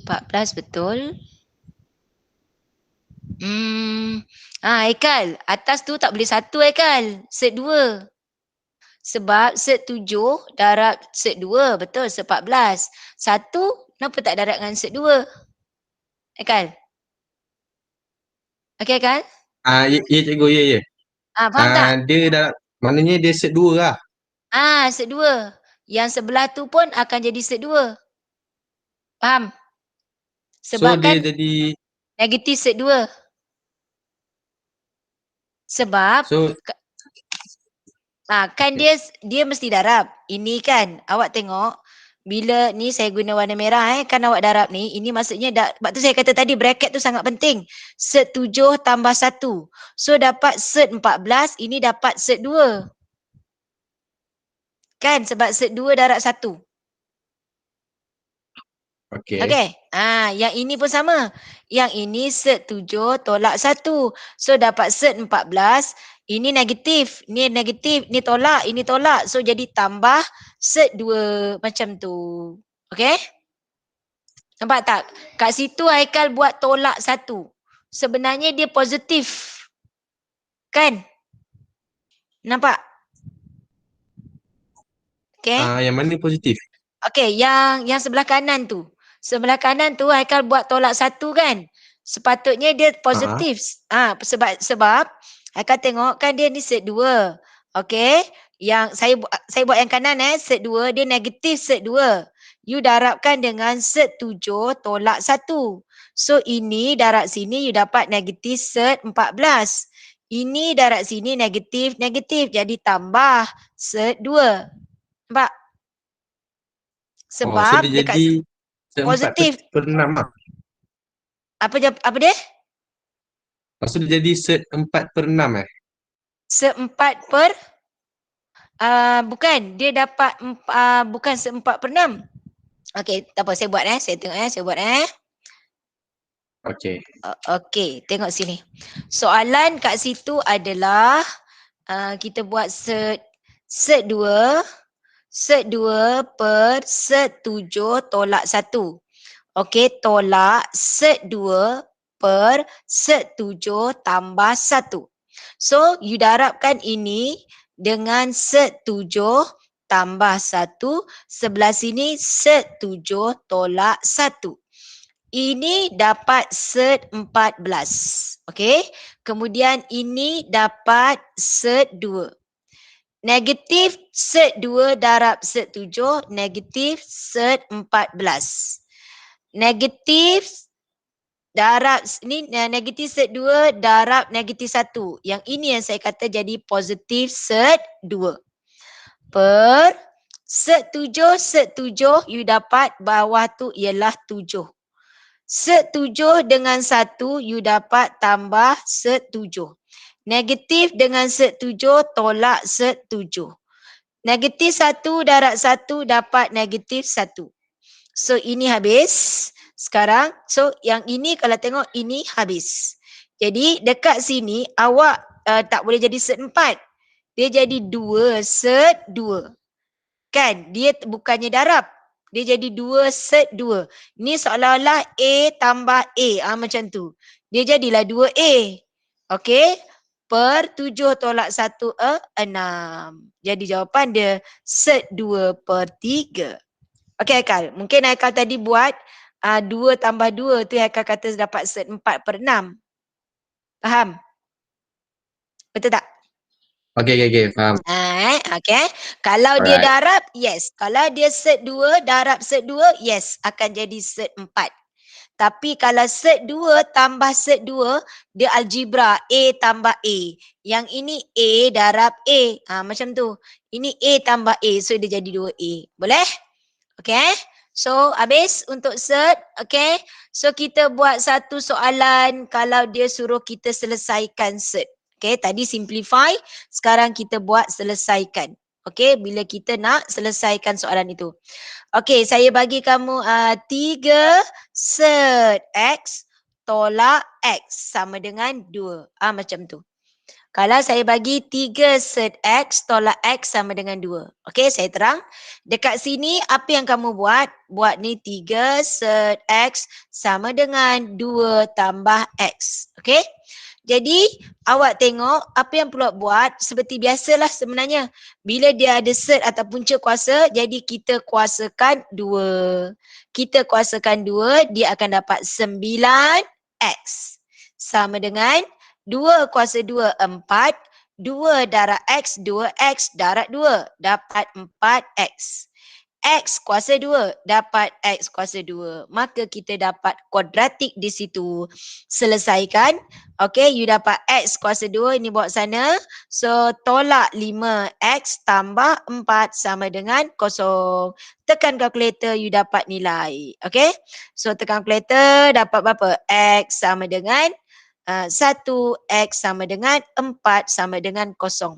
Empat belas betul. Haikal, atas tu tak boleh 1 Haikal, set 2. Sebab set 7 darab set 2, betul, set 14. 1, kenapa tak darab dengan set 2? Haikal? Okey Haikal? Ya cikgu, ya. Faham tak? Dia dah, maknanya dia set 2 lah. Set 2. Yang sebelah tu pun akan jadi set 2. Faham? Sebab So kan dia jadi, negatif set 2. Sebab so kan okay. dia mesti darab. Ini kan awak tengok bila ni saya guna warna merah kan awak darab ni, ini maksudnya sebab tu saya kata tadi bracket tu sangat penting. Set 7 tambah 1. So dapat set 14, ini dapat set 2. Kan sebab set 2 darab 1. Okay. Okey. Yang ini pun sama. Yang ini set 7 tolak 1. So dapat set 14. Ini negatif. Ni negatif. Ni tolak. Ini tolak. So jadi tambah set 2. Macam tu. Okey? Nampak tak? Kat situ Haikal buat tolak 1. Sebenarnya dia positif. Kan? Nampak? Okey? Yang mana positif? Okey, yang sebelah kanan tu. Sebelah kanan tu Haikal buat tolak 1 kan? Sepatutnya dia positif. Sebab Haikal tengok kan dia ni set 2. Okey? Yang saya buat yang kanan set 2 dia negatif set 2. You darabkan dengan set 7 tolak 1. So ini darab sini you dapat negatif set 14. Ini darab sini negatif jadi tambah set 2. Nampak? Sebab so dia jadi positif. 4 per 6 lah. Apa dia? Maksud dia jadi set 4 per 6 Set 4 per bukan, dia dapat bukan set 4 per 6. Okey, tak apa saya buat saya tengok saya buat Okay. Okey, tengok sini. Soalan kat situ adalah kita buat set 2 per set 7 tolak 1. Okey, tolak set 2 per set 7 tambah 1. So, you darabkan ini dengan set 7 tambah 1. Sebelah sini set 7 tolak 1. Ini dapat set 14. Okey. Kemudian ini dapat set 2. Negatif set 2 darab set 7, negatif set 14. Negatif darab ni negatif set 2 darab negatif 1. Yang ini yang saya kata jadi positif set 2. Per set 7 you dapat bawah tu ialah 7. Set 7 dengan 1 you dapat tambah set 7. Negatif dengan set 7 tolak set 7. Negatif 1 darab 1 dapat negatif 1. So ini habis. Sekarang, so yang ini kalau tengok ini habis. Jadi dekat sini awak tak boleh jadi set 4. Dia jadi 2 set 2. Kan? Dia bukannya darab. Dia jadi 2 set 2. Ni seolah-olah A tambah A. Macam tu. Dia jadilah 2A. Okey? Per 7 tolak 1, 6. Jadi jawapan dia set 2 per 3. Okey Haikal. Mungkin Haikal tadi buat 2 tambah 2 tu Haikal kata dapat set 4 per 6. Faham? Betul tak? Okay, faham. Okay. Kalau Alright. dia darab, yes. Kalau dia set 2, darab set 2, yes. Akan jadi set 4. Tapi kalau set 2 tambah set 2, dia algebra A tambah A. Yang ini A darab A. Macam tu. Ini A tambah A. So dia jadi 2A. Boleh? Okay. So habis untuk set. Okay. So kita buat satu soalan kalau dia suruh kita selesaikan set. Okay, tadi simplify, sekarang kita buat selesaikan. Okay, bila kita nak selesaikan soalan itu. Okay, saya bagi kamu 3 set X tolak X sama dengan 2. Macam tu. Kalau saya bagi 3 set X tolak X sama dengan 2. Okey, saya terang. Dekat sini apa yang kamu buat? Buat ni 3 set X sama dengan 2 tambah X. Okey? Jadi awak tengok apa yang perlu buat seperti biasalah sebenarnya. Bila dia ada set atau punca kuasa, jadi kita kuasakan 2. Kita kuasakan 2, dia akan dapat 9X. Sama dengan 2 kuasa 2, 4. 2 darab X, 2X darab 2. Dapat 4X. X kuasa 2 dapat X kuasa 2. Maka kita dapat kuadratik di situ. Selesaikan. Okey, you dapat X kuasa 2. Ini bawa sana. So, tolak 5X tambah 4 sama dengan 0. Tekan kalkulator, you dapat nilai. Okey. So, tekan kalkulator dapat berapa? X sama dengan 1, X sama dengan 4 sama dengan 0.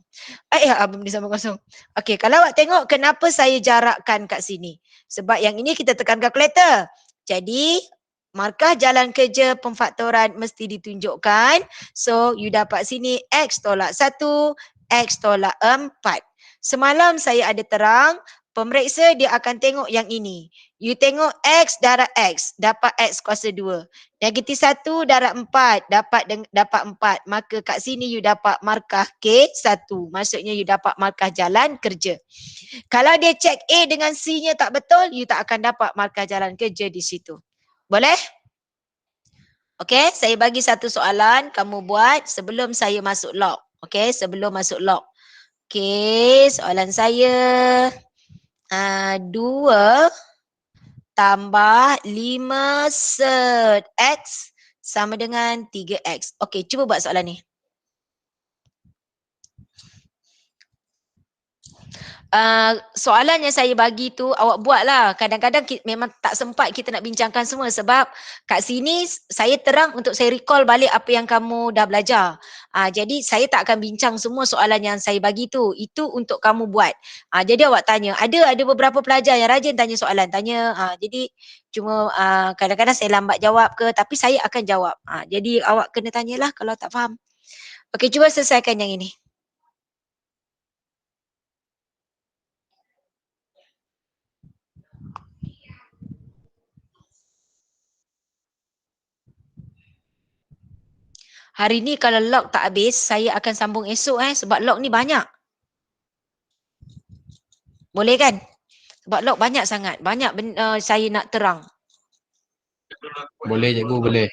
Benda sama 0. Okey, kalau awak tengok kenapa saya jarakkan kat sini. Sebab yang ini kita tekan kalkulator. Jadi, markah jalan kerja pemfaktoran mesti ditunjukkan. So, you dapat sini X tolak 1, X tolak 4. Semalam saya ada terang, pemeriksa dia akan tengok yang ini. You tengok X darab X, dapat X kuasa 2. Negatif 1 darab 4, dapat 4. Maka kat sini you dapat markah K1. Maksudnya you dapat markah jalan kerja. Kalau dia cek A dengan C-nya tak betul, you tak akan dapat markah jalan kerja di situ. Boleh? Okey, saya bagi satu soalan kamu buat sebelum saya masuk log. Okey, sebelum masuk log. Okey, soalan saya 2 tambah 5 set X sama dengan 3X. Okey, cuba buat soalan ni. Soalan yang saya bagi tu awak buatlah. Kadang-kadang memang tak sempat kita nak bincangkan semua sebab kat sini saya terang untuk saya recall balik apa yang kamu dah belajar. Jadi saya tak akan bincang semua soalan yang saya bagi tu. Itu untuk kamu buat. Jadi awak tanya. Ada beberapa pelajar yang rajin tanya soalan. Jadi cuma kadang-kadang saya lambat jawab ke tapi saya akan jawab. Jadi awak kena tanyalah kalau tak faham. Okey, cuba selesaikan yang ini. Hari ni kalau log tak habis, saya akan sambung esok sebab log ni banyak. Boleh kan? Sebab log banyak sangat. Banyak saya nak terang. Boleh cikgu, boleh.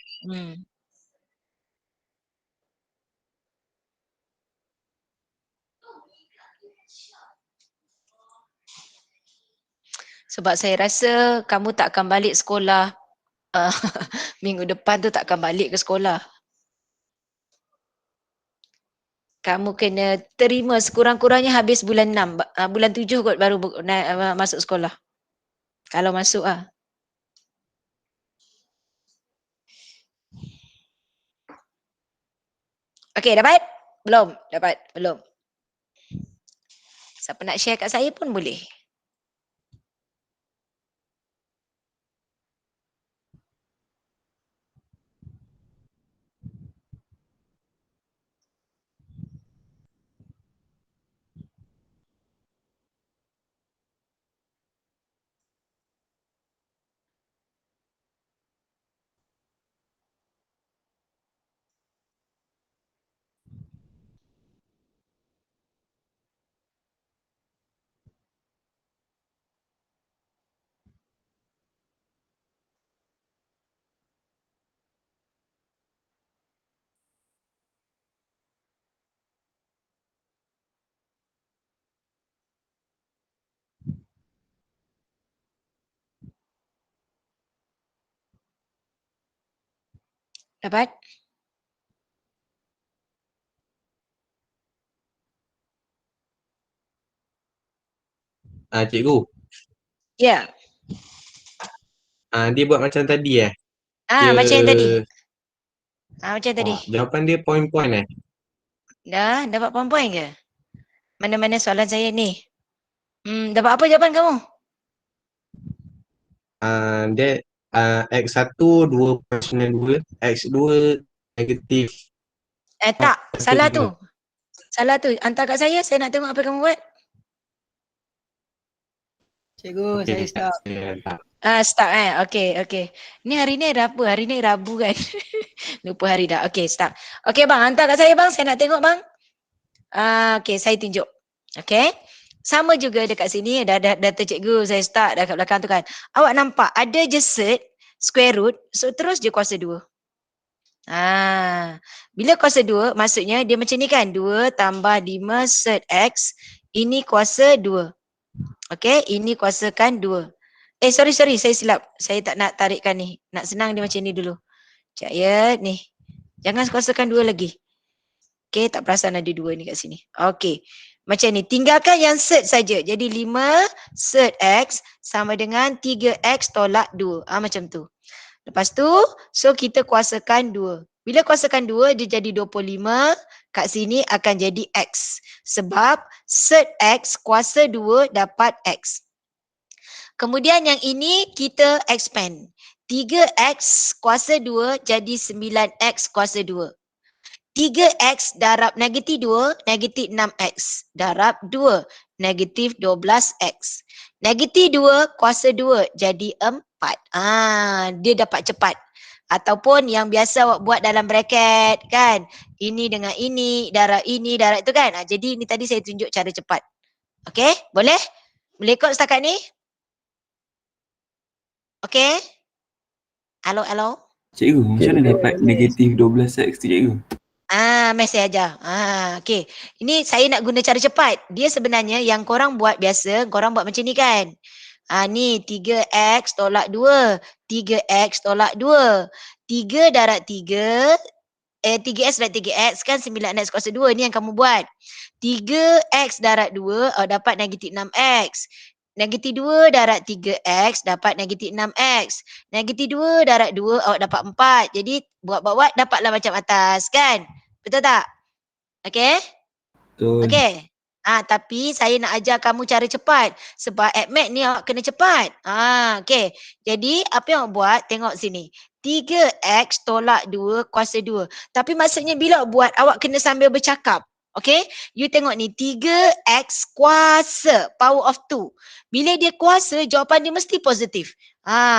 Sebab saya rasa kamu tak akan balik sekolah. Minggu depan tu tak akan balik ke sekolah. Kamu kena terima sekurang-kurangnya habis bulan 6. Bulan 7 kot baru masuk sekolah. Kalau masuk Okey, dapat? Belum? Dapat? Belum. Siapa nak share kat saya pun boleh. Dapat? Cikgu. Ya. Dia buat macam tadi Macam yang tadi. Macam tadi. Jawapan dia point-point Dah dapat poin-poin ke? Mana-mana soalan saya ni? Dapat apa jawapan kamu? Dia X1 2 personal 2, X2 negatif. Tak, salah tu. Salah tu. Hantar kat saya nak tengok apa kamu buat. Cikgu, saya stop. Start Okey. Ni hari ni ada apa? Hari ni Rabu kan? Lupa hari dah. Okey, start. Okey bang, hantar kat saya bang. Saya nak tengok bang. Okey, saya tunjuk. Okey. Sama juga dekat sini. Dah data cikgu. Saya start dah kat belakang tu kan. Awak nampak ada je set square root. So terus je kuasa 2. Bila kuasa 2, maksudnya dia macam ni kan. 2 tambah 5 set X. Ini kuasa 2. Okey, ini kuasakan 2. Sorry, saya silap. Saya tak nak tarikkan ni. Nak senang dia macam ni dulu. Sekejap ya, ni. Jangan kuasakan 2 lagi. Okey, tak perasan ada 2 ni kat sini. Okey, macam ni. Tinggalkan yang set saja. Jadi 5 set X sama dengan 3X tolak 2. Macam tu. Lepas tu, so kita kuasakan 2. Bila kuasakan 2, dia jadi 25. Kat sini akan jadi X. Sebab set X kuasa 2 dapat X. Kemudian yang ini kita expand. 3X kuasa 2 jadi 9X kuasa 2. 3X darab negatif 2, negatif 6X. Darab 2, negatif 12X. Negatif 2 kuasa 2 jadi 4. Dia dapat cepat. Ataupun yang biasa awak buat dalam bracket kan. Ini dengan ini, darab itu kan. Jadi ni tadi saya tunjuk cara cepat. Okey, boleh? Boleh ikut setakat ni? Okey? Halo? Cikgu, macam mana dapat negatif 12x tu cikgu? Mes saya ajar. Okey. Ini saya nak guna cara cepat. Dia sebenarnya yang korang buat biasa, korang buat macam ni kan. Ni 3x tolak 2. 3x tolak 2. 3 darab 3. 3x darab 3x kan 9x kuasa 2. Ni yang kamu buat. 3x darab 2 dapat negatif 6x. Negatif 2 darab 3x dapat negatif 6x. Negatif 2 darab 2 awak dapat 4. Jadi buat-buat dapatlah macam atas kan. Betul tak? Okey? Betul. Okey. Tapi saya nak ajar kamu cara cepat. Sebab AdMath ni awak kena cepat. Okey. Jadi apa yang awak buat? Tengok sini. 3x tolak 2 kuasa 2. Tapi maksudnya bila awak buat, awak kena sambil bercakap. Okey? You tengok ni. 3x kuasa. Power of 2. Bila dia kuasa, jawapan dia mesti positif.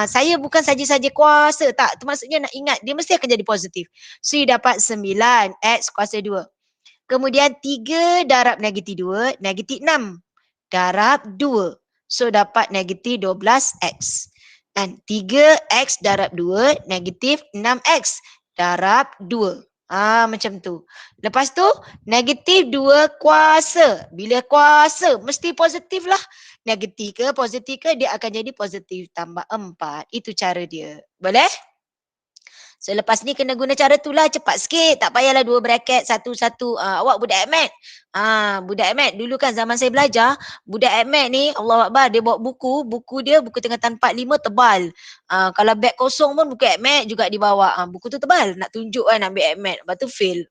Saya bukan saja-saja kuasa. Tak. Itu maksudnya nak ingat. Dia mesti akan jadi positif. So you dapat 9x kuasa 2. Kemudian 3 darab negatif 2, negatif 6. Darab 2. So dapat negatif 12x. Dan 3x darab 2, negatif 6x. Darab 2. Macam tu. Lepas tu, negatif 2 kuasa. Bila kuasa, mesti positif lah. Negatif ke, positif ke, dia akan jadi positif tambah 4. Itu cara dia. Boleh? So lepas ni kena guna cara tu lah, cepat sikit. Tak payahlah 2 bracket satu-satu. Awak budak AdMath. Budak AdMath. Dulu kan zaman saya belajar, budak AdMath ni Allahuakbar, dia bawa buku dia buku tingkatan 4-5 tebal. Kalau beg kosong pun buku AdMath juga dibawa. Buku tu tebal. Nak tunjuk kan ambil AdMath. Lepas tu fail.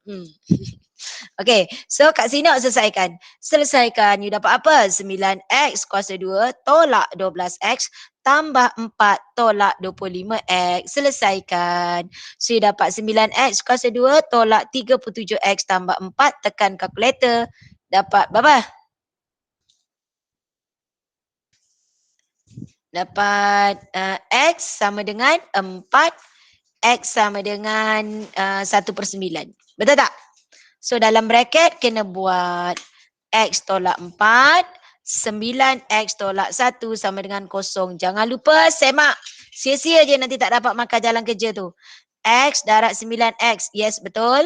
Okay, so kat sini awak selesaikan. Selesaikan, you dapat apa? 9x kuasa 2 tolak 12x tambah 4 tolak 25x. Selesaikan. So, you dapat 9x kuasa 2 tolak 37x tambah 4. Tekan kalkulator. Dapat berapa? Dapat x sama dengan 4. X sama dengan 1/9. Betul tak? So, dalam bracket kena buat x tolak 4. 9x tolak 1 sama dengan 0. Jangan lupa semak. Sia-sia je nanti tak dapat makan jalan kerja tu. X darab 9x. Yes, betul.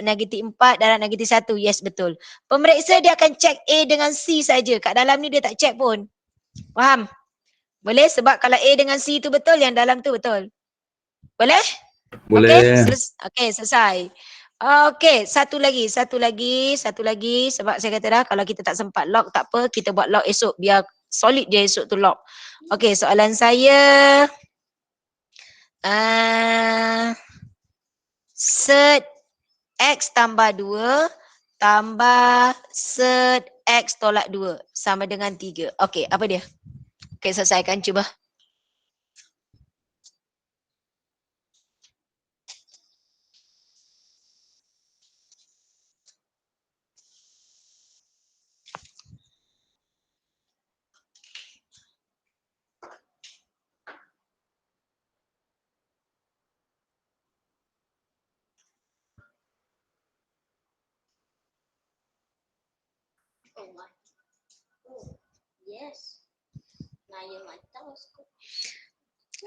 Negatif 4 darab negatif 1. Yes, betul. Pemeriksa dia akan check A dengan C saja. Kat dalam ni dia tak check pun. Faham? Boleh? Sebab kalau A dengan C tu betul, yang dalam tu betul. Boleh? Boleh. Okey, selesai. Okey, satu lagi. Sebab saya kata dah, kalau kita tak sempat log, tak apa. Kita buat log esok. Biar solid dia esok tu log. Okey, soalan saya. Set X tambah 2 tambah set X tolak 2 sama dengan 3. Okey, apa dia? Okey, selesaikan. Cuba.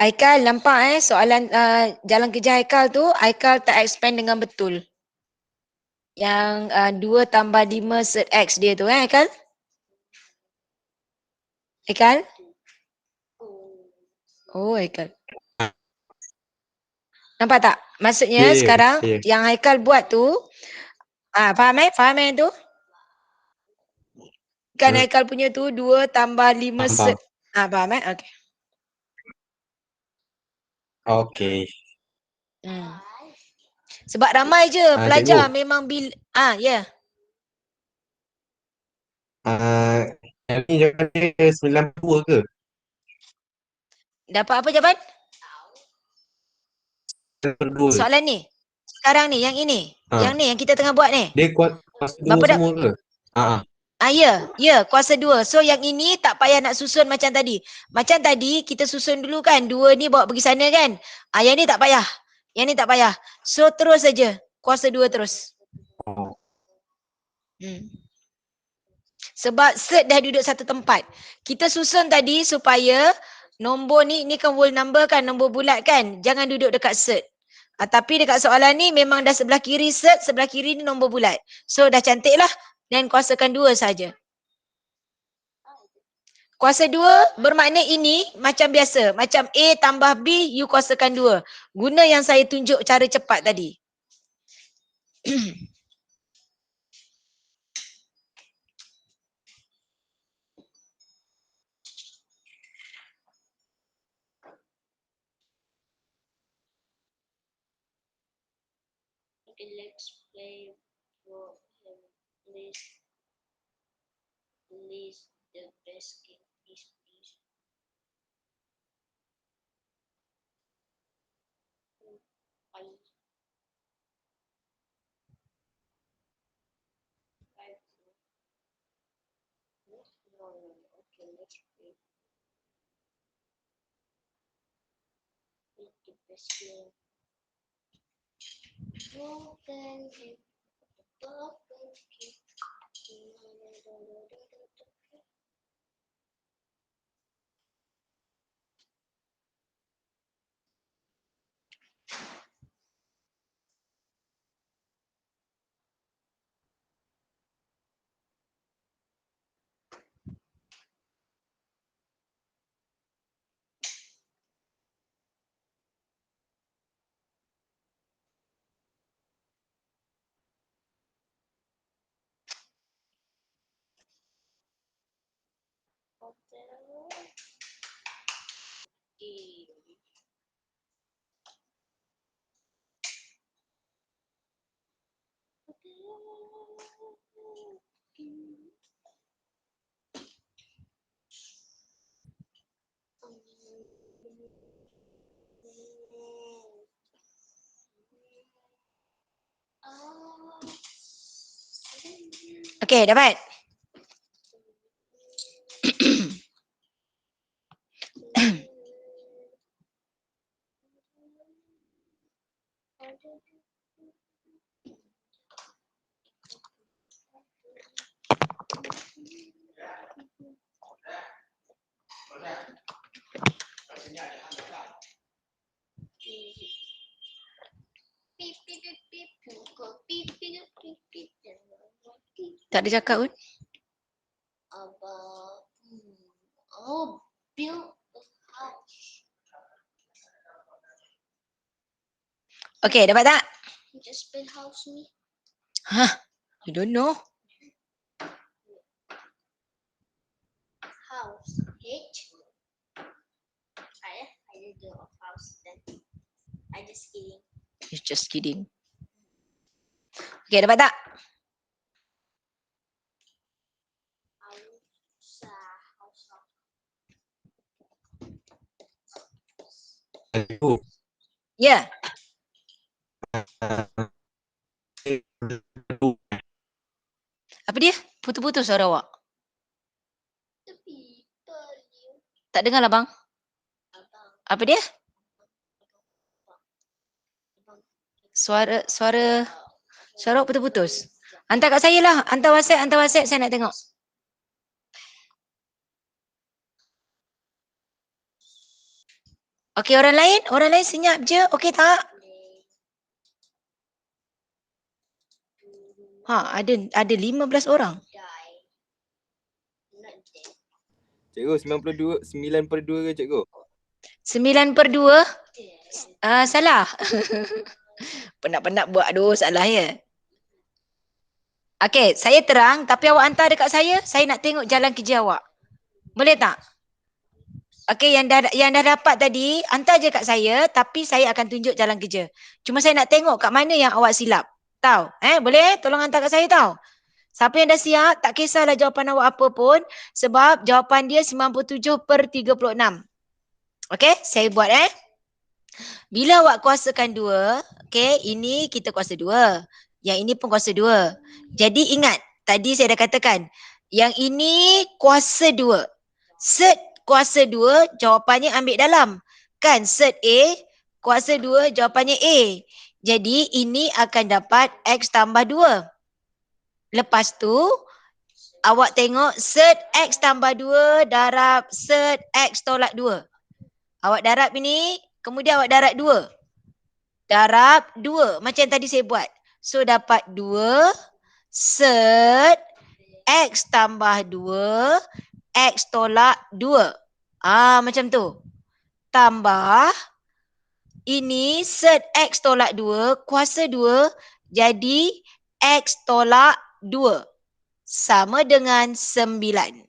Haikal nampak soalan jalan kerja Haikal tu, Haikal tak explain dengan betul. Yang 2 tambah 5 set X dia tu Haikal? Haikal? Oh Haikal. Nampak tak? Maksudnya Ya, ya, sekarang ya. yang Haikal buat tu, faham Faham tu? Kan Haikal punya tu 2 tambah 5 set. Faham Okey. Okey. Sebab ramai je pelajar Cikgu. memang ya. Yang ni jawapan dia 92 ke? Dapat apa jawapan? 92. Soalan ni. Sekarang ni yang ini. Yang ni yang kita tengah buat ni. Dia kuasa 2 Berapa semua ke? Ya, kuasa 2. So yang ini tak payah nak susun macam tadi. Macam tadi kita susun dulu kan, 2 ni bawa pergi sana kan. Yang ni tak payah. Yang ni tak payah. So terus saja kuasa 2 terus. Sebab set dah duduk satu tempat. Kita susun tadi supaya nombor ni kan whole number kan, nombor bulat kan. Jangan duduk dekat set. Tapi dekat soalan ni memang dah sebelah kiri set, sebelah kiri ni nombor bulat. So dah cantik lah. Dan kuasakan 2 saja. Kuasa 2 bermakna ini macam biasa. Macam A tambah B, you kuasakan 2. Guna yang saya tunjuk cara cepat tadi. Let's play for him. Please the best game is please. No. Okay, let's play. The best game. Broken him. Broken him. Okey, dapat? Tak ada cakap pun. Build a house. Okey, dapat tak? Just spell house me. I don't know. House. H. I did do a house then. I just kidding. You're just kidding. Okey, dapat tak? Ya. Apa dia? Putus-putus suara awak. Tak dengar lah bang. Apa dia? Suara awak putus-putus. Hantar kat saya lah. Hantar WhatsApp saya nak tengok. Okey, orang lain senyap je. Okey tak? Ada 15 orang. Cikgu 9/2 ke cikgu? 9/2. Salah. Penat-penat buat salah ya. Okey, saya terang tapi awak hantar dekat saya nak tengok jalan kerja awak. Boleh tak? Okey, yang dah dapat tadi, hantar je kat saya tapi saya akan tunjuk jalan kerja. Cuma saya nak tengok kat mana yang awak silap. Tahu? Boleh? Tolong hantar kat saya tahu. Siapa yang dah siap, tak kisahlah jawapan awak apa pun sebab jawapan dia 97/36. Okey, saya buat Bila awak kuasakan 2, okey, ini kita kuasa 2. Yang ini pun kuasa 2. Jadi ingat, tadi saya dah katakan, yang ini kuasa 2. Set kuasa 2, jawapannya ambil dalam. Kan set A, kuasa 2, jawapannya A. Jadi ini akan dapat X tambah 2. Lepas tu, awak tengok set X tambah 2 darab set X tolak 2. Awak darab ini, kemudian awak darab 2. Darab 2, macam tadi saya buat. So dapat 2 set X tambah 2 X tolak 2. Macam tu. Tambah ini set X tolak 2 kuasa 2 jadi X tolak 2 sama dengan 9.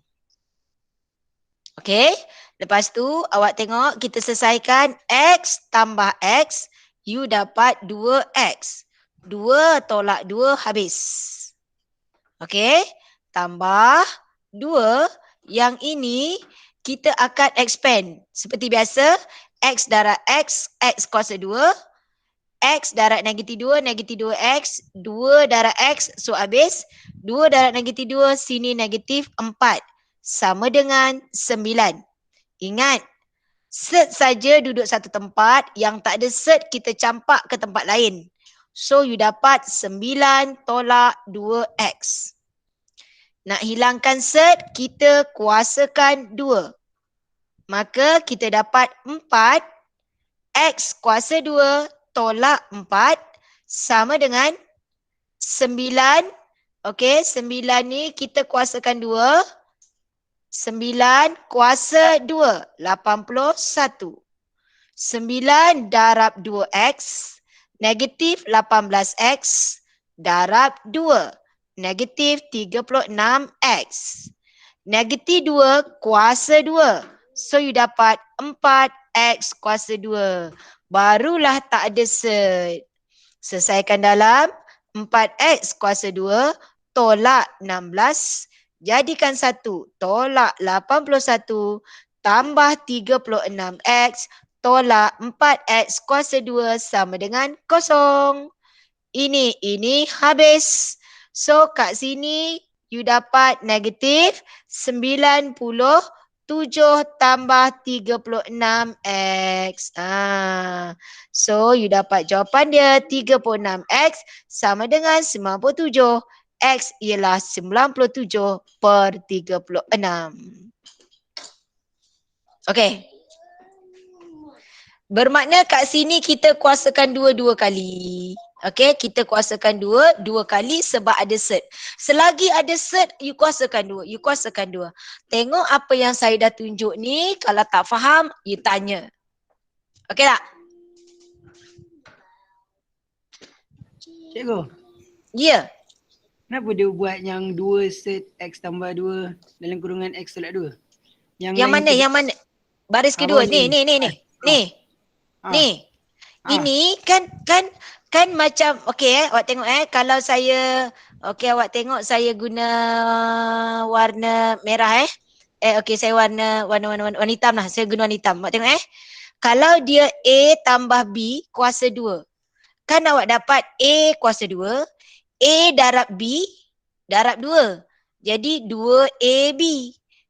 Okey. Lepas tu awak tengok kita selesaikan X tambah X. You dapat 2X. 2 tolak 2 habis. Okey. Tambah 2. Yang ini kita akan expand. Seperti biasa. X darab X. X kuasa 2. X darab negatif 2. Negatif 2X. 2 darab X. So habis. 2 darab negatif 2. Sini negatif 4. Sama dengan 9. Ingat, set saja duduk satu tempat, yang tak ada set kita campak ke tempat lain. So you dapat 9 tolak 2X. Nak hilangkan set, kita kuasakan 2. Maka kita dapat 4 X kuasa 2 tolak 4 sama dengan 9. Okey, 9 ni kita kuasakan 2. 9 kuasa 2, 81. 9 darab 2X, negatif 18X, darab 2, negatif 36X. Negatif 2 kuasa 2. So you dapat 4X kuasa 2. Barulah tak ada set. Selesaikan dalam 4X kuasa 2 tolak 16. Jadikan 1 tolak 81 tambah 36X tolak 4X kuasa 2 sama dengan 0. Ini habis. So kat sini you dapat negatif 97 tambah 36X. So you dapat jawapan dia 36X sama dengan 97. X ialah 97/36. Okey. Bermakna kat sini kita kuasakan 2 kali. Okey, kita kuasakan 2 kali sebab ada set. Selagi ada set, you kuasakan 2. You kuasakan 2. Tengok apa yang saya dah tunjuk ni. Kalau tak faham, you tanya. Okey tak? Cikgu, Ya. kenapa dia buat yang 2 set X tambah 2 dalam kurungan X tolak 2? Yang mana? Yang mana? Baris kedua. Ni. Ni. Ini kan macam awak tengok kalau saya awak tengok saya guna warna merah saya warna hitam lah. Saya guna warna hitam. Awak tengok kalau dia A tambah B kuasa 2. Kan awak dapat A kuasa 2, A darab B darab 2. Jadi 2AB.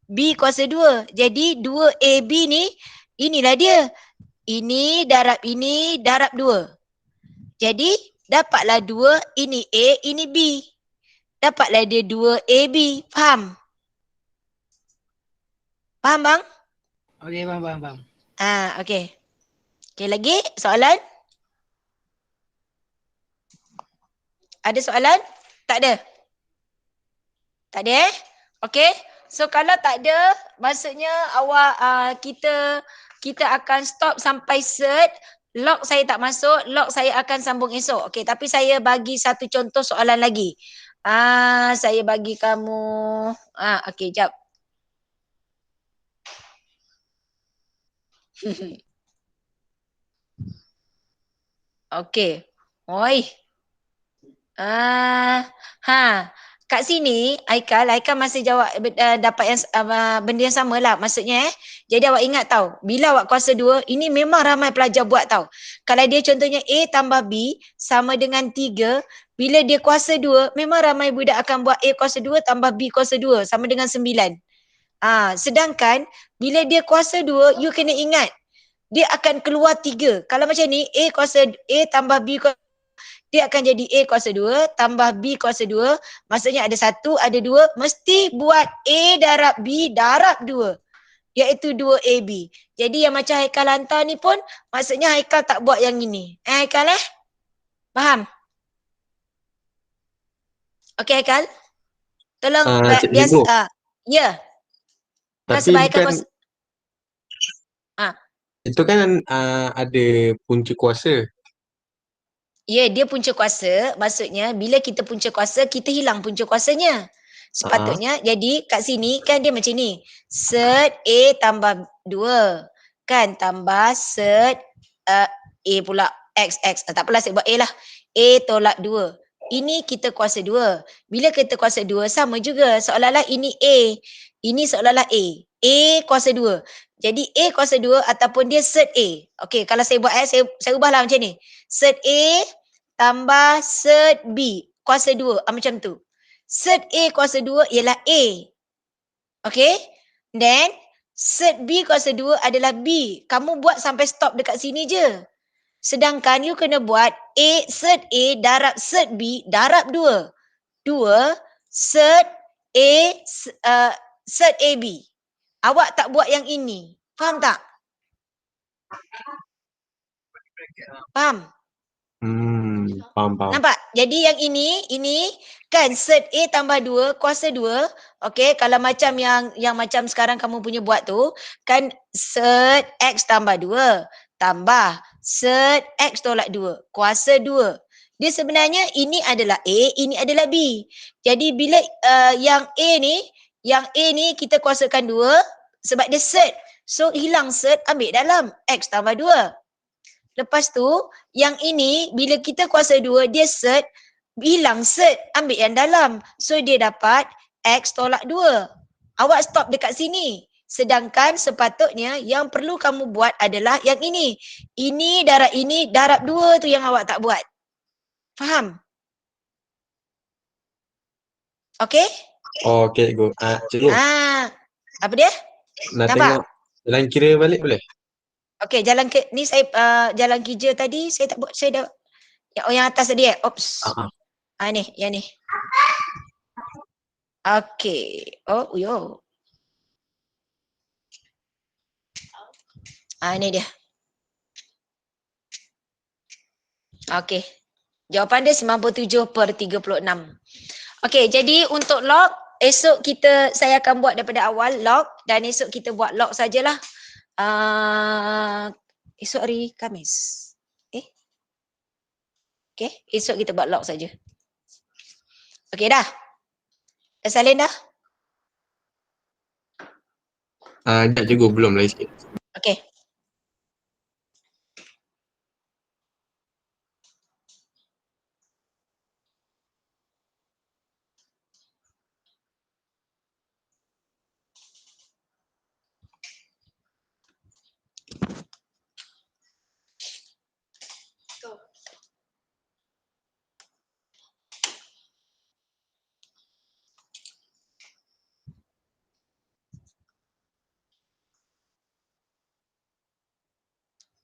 B kuasa 2. Jadi 2AB ni inilah dia. Ini darab 2. Jadi dapatlah 2, ini A, ini B. Dapatlah dia 2AB. Faham? Faham bang? Okey, faham. Okey. Okey, lagi soalan? Ada soalan? Tak ada? Tak ada Okey. So kalau tak ada, maksudnya awak kita akan stop sampai cert. Log saya tak masuk, log saya akan sambung esok. Okey, tapi saya bagi satu contoh soalan lagi. Saya bagi kamu okey, jap. Okey. Oi. Kat sini Haikal masih jawab dapat yang benda yang sama lah maksudnya Jadi awak ingat tau, bila awak kuasa 2, ini memang ramai pelajar buat tau. Kalau dia contohnya A tambah B sama dengan 3, bila dia kuasa 2, memang ramai budak akan buat A kuasa 2 tambah B kuasa 2 sama dengan 9. Sedangkan bila dia kuasa 2, you kena ingat, dia akan keluar 3. Kalau macam ni, A tambah B kuasa, dia akan jadi A kuasa 2 tambah B kuasa 2. Maksudnya ada 1, ada 2. Mesti buat A darab B darab 2. Iaitu 2AB. Jadi yang macam Haikal hantar ni pun, maksudnya Haikal tak buat yang ini. Haikal Faham? Okey Haikal? Tolong biasa. Ya. Tapi sebab Haikal bukan, itu kan ada punca kuasa. Ya, dia punca kuasa. Maksudnya bila kita punca kuasa, kita hilang punca kuasanya. Sepatutnya, jadi kat sini kan dia macam ni. Cert A tambah 2. Kan tambah cert A pula X. Tak apalah, saya buat A lah. A tolak 2. Ini kita kuasa 2. Bila kita kuasa 2, sama juga. Seolah-olah ini A. Ini seolah-olah A. A kuasa 2. Jadi A kuasa 2 ataupun dia cert A. Okey, kalau saya buat saya ubahlah macam ni. Cert A tambah cert B kuasa 2. Macam tu. Cert A kuasa 2 ialah A. Okey? Then cert B kuasa 2 adalah B. Kamu buat sampai stop dekat sini je. Sedangkan you kena buat cert A darab cert B darab 2. 2 cert A cert AB. Awak tak buat yang ini. Faham tak? Faham? Faham. Nampak? Jadi yang ini kan cert A tambah 2 kuasa 2. Okey, kalau macam yang macam sekarang kamu punya buat tu, kan cert X tambah 2 tambah cert X tolak 2 kuasa 2. Dia sebenarnya ini adalah A, ini adalah B. Jadi bila yang A ni kita kuasakan 2 sebab dia cert. So hilang cert, ambil dalam X tambah 2. Lepas tu, yang ini bila kita kuasa 2, dia cert, hilang cert, ambil yang dalam. So dia dapat X tolak 2. Awak stop dekat sini. Sedangkan sepatutnya yang perlu kamu buat adalah yang ini. Ini darab 2 tu yang awak tak buat. Faham? Okey? Okey, go. Cikgu. Apa dia? Nak Nampak? tengok jalan kira balik boleh? Okey, ni saya jalan kerja tadi saya tak buat, saya dah yang atas tadi Oops. Ni, yang ni. Okey. Oh, yo. Ni dia. Okey. Jawapan dia 97/36. Okey, jadi untuk log, esok saya akan buat daripada awal log dan esok kita buat log sajalah. Esok hari Khamis. Okey, esok kita buat log saja. Okey dah? Dah salin dah? Sekejap cikgu, belum lagi sikit. Okey.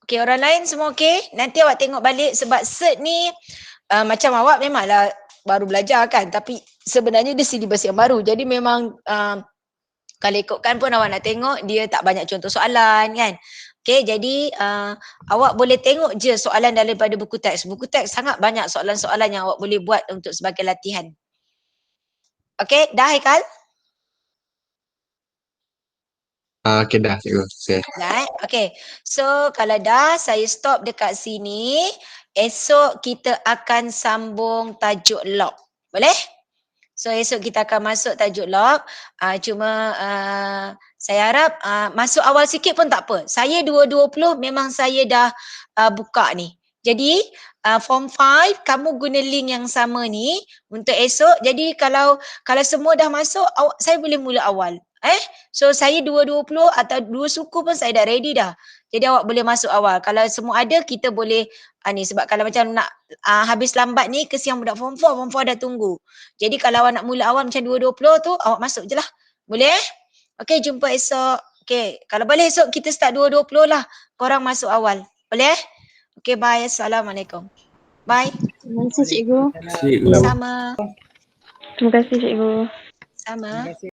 Okey, orang lain semua okey? Nanti awak tengok balik sebab cert ni macam awak memanglah baru belajar kan, tapi sebenarnya dia silibus yang baru. Jadi memang Kalau ikutkan pun awak nak tengok dia tak banyak contoh soalan kan. Okey, jadi awak boleh tengok je soalan daripada buku teks. Buku teks sangat banyak soalan-soalan yang awak boleh buat untuk sebagai latihan. Okey, dah Haikal? Okay dah cikgu. Okay. Dah. Okey. So kalau dah saya stop dekat sini. Esok kita akan sambung tajuk log. Boleh? So esok kita akan masuk tajuk log. Cuma saya harap masuk awal sikit pun tak apa. Saya 2.20 memang saya dah buka ni. Jadi form 5 kamu guna link yang sama ni untuk esok. Jadi kalau semua dah masuk saya boleh mula awal. So saya 2.20 atau 2 suku pun saya dah ready dah. Jadi awak boleh masuk awal. Kalau semua ada kita boleh ni sebab kalau macam nak habis lambat ni kesian budak form 4 dah tunggu. Jadi kalau awak nak mula awal macam 2.20 tu awak masuk je lah. Boleh? Okey, jumpa esok. Okey, kalau boleh esok kita start 2.20 lah. Korang masuk awal. Boleh? Okey, bye. Assalamualaikum. Bye. Terima kasih cikgu. Cikgu. Sama. Terima kasih cikgu. Sama. Terima kasih.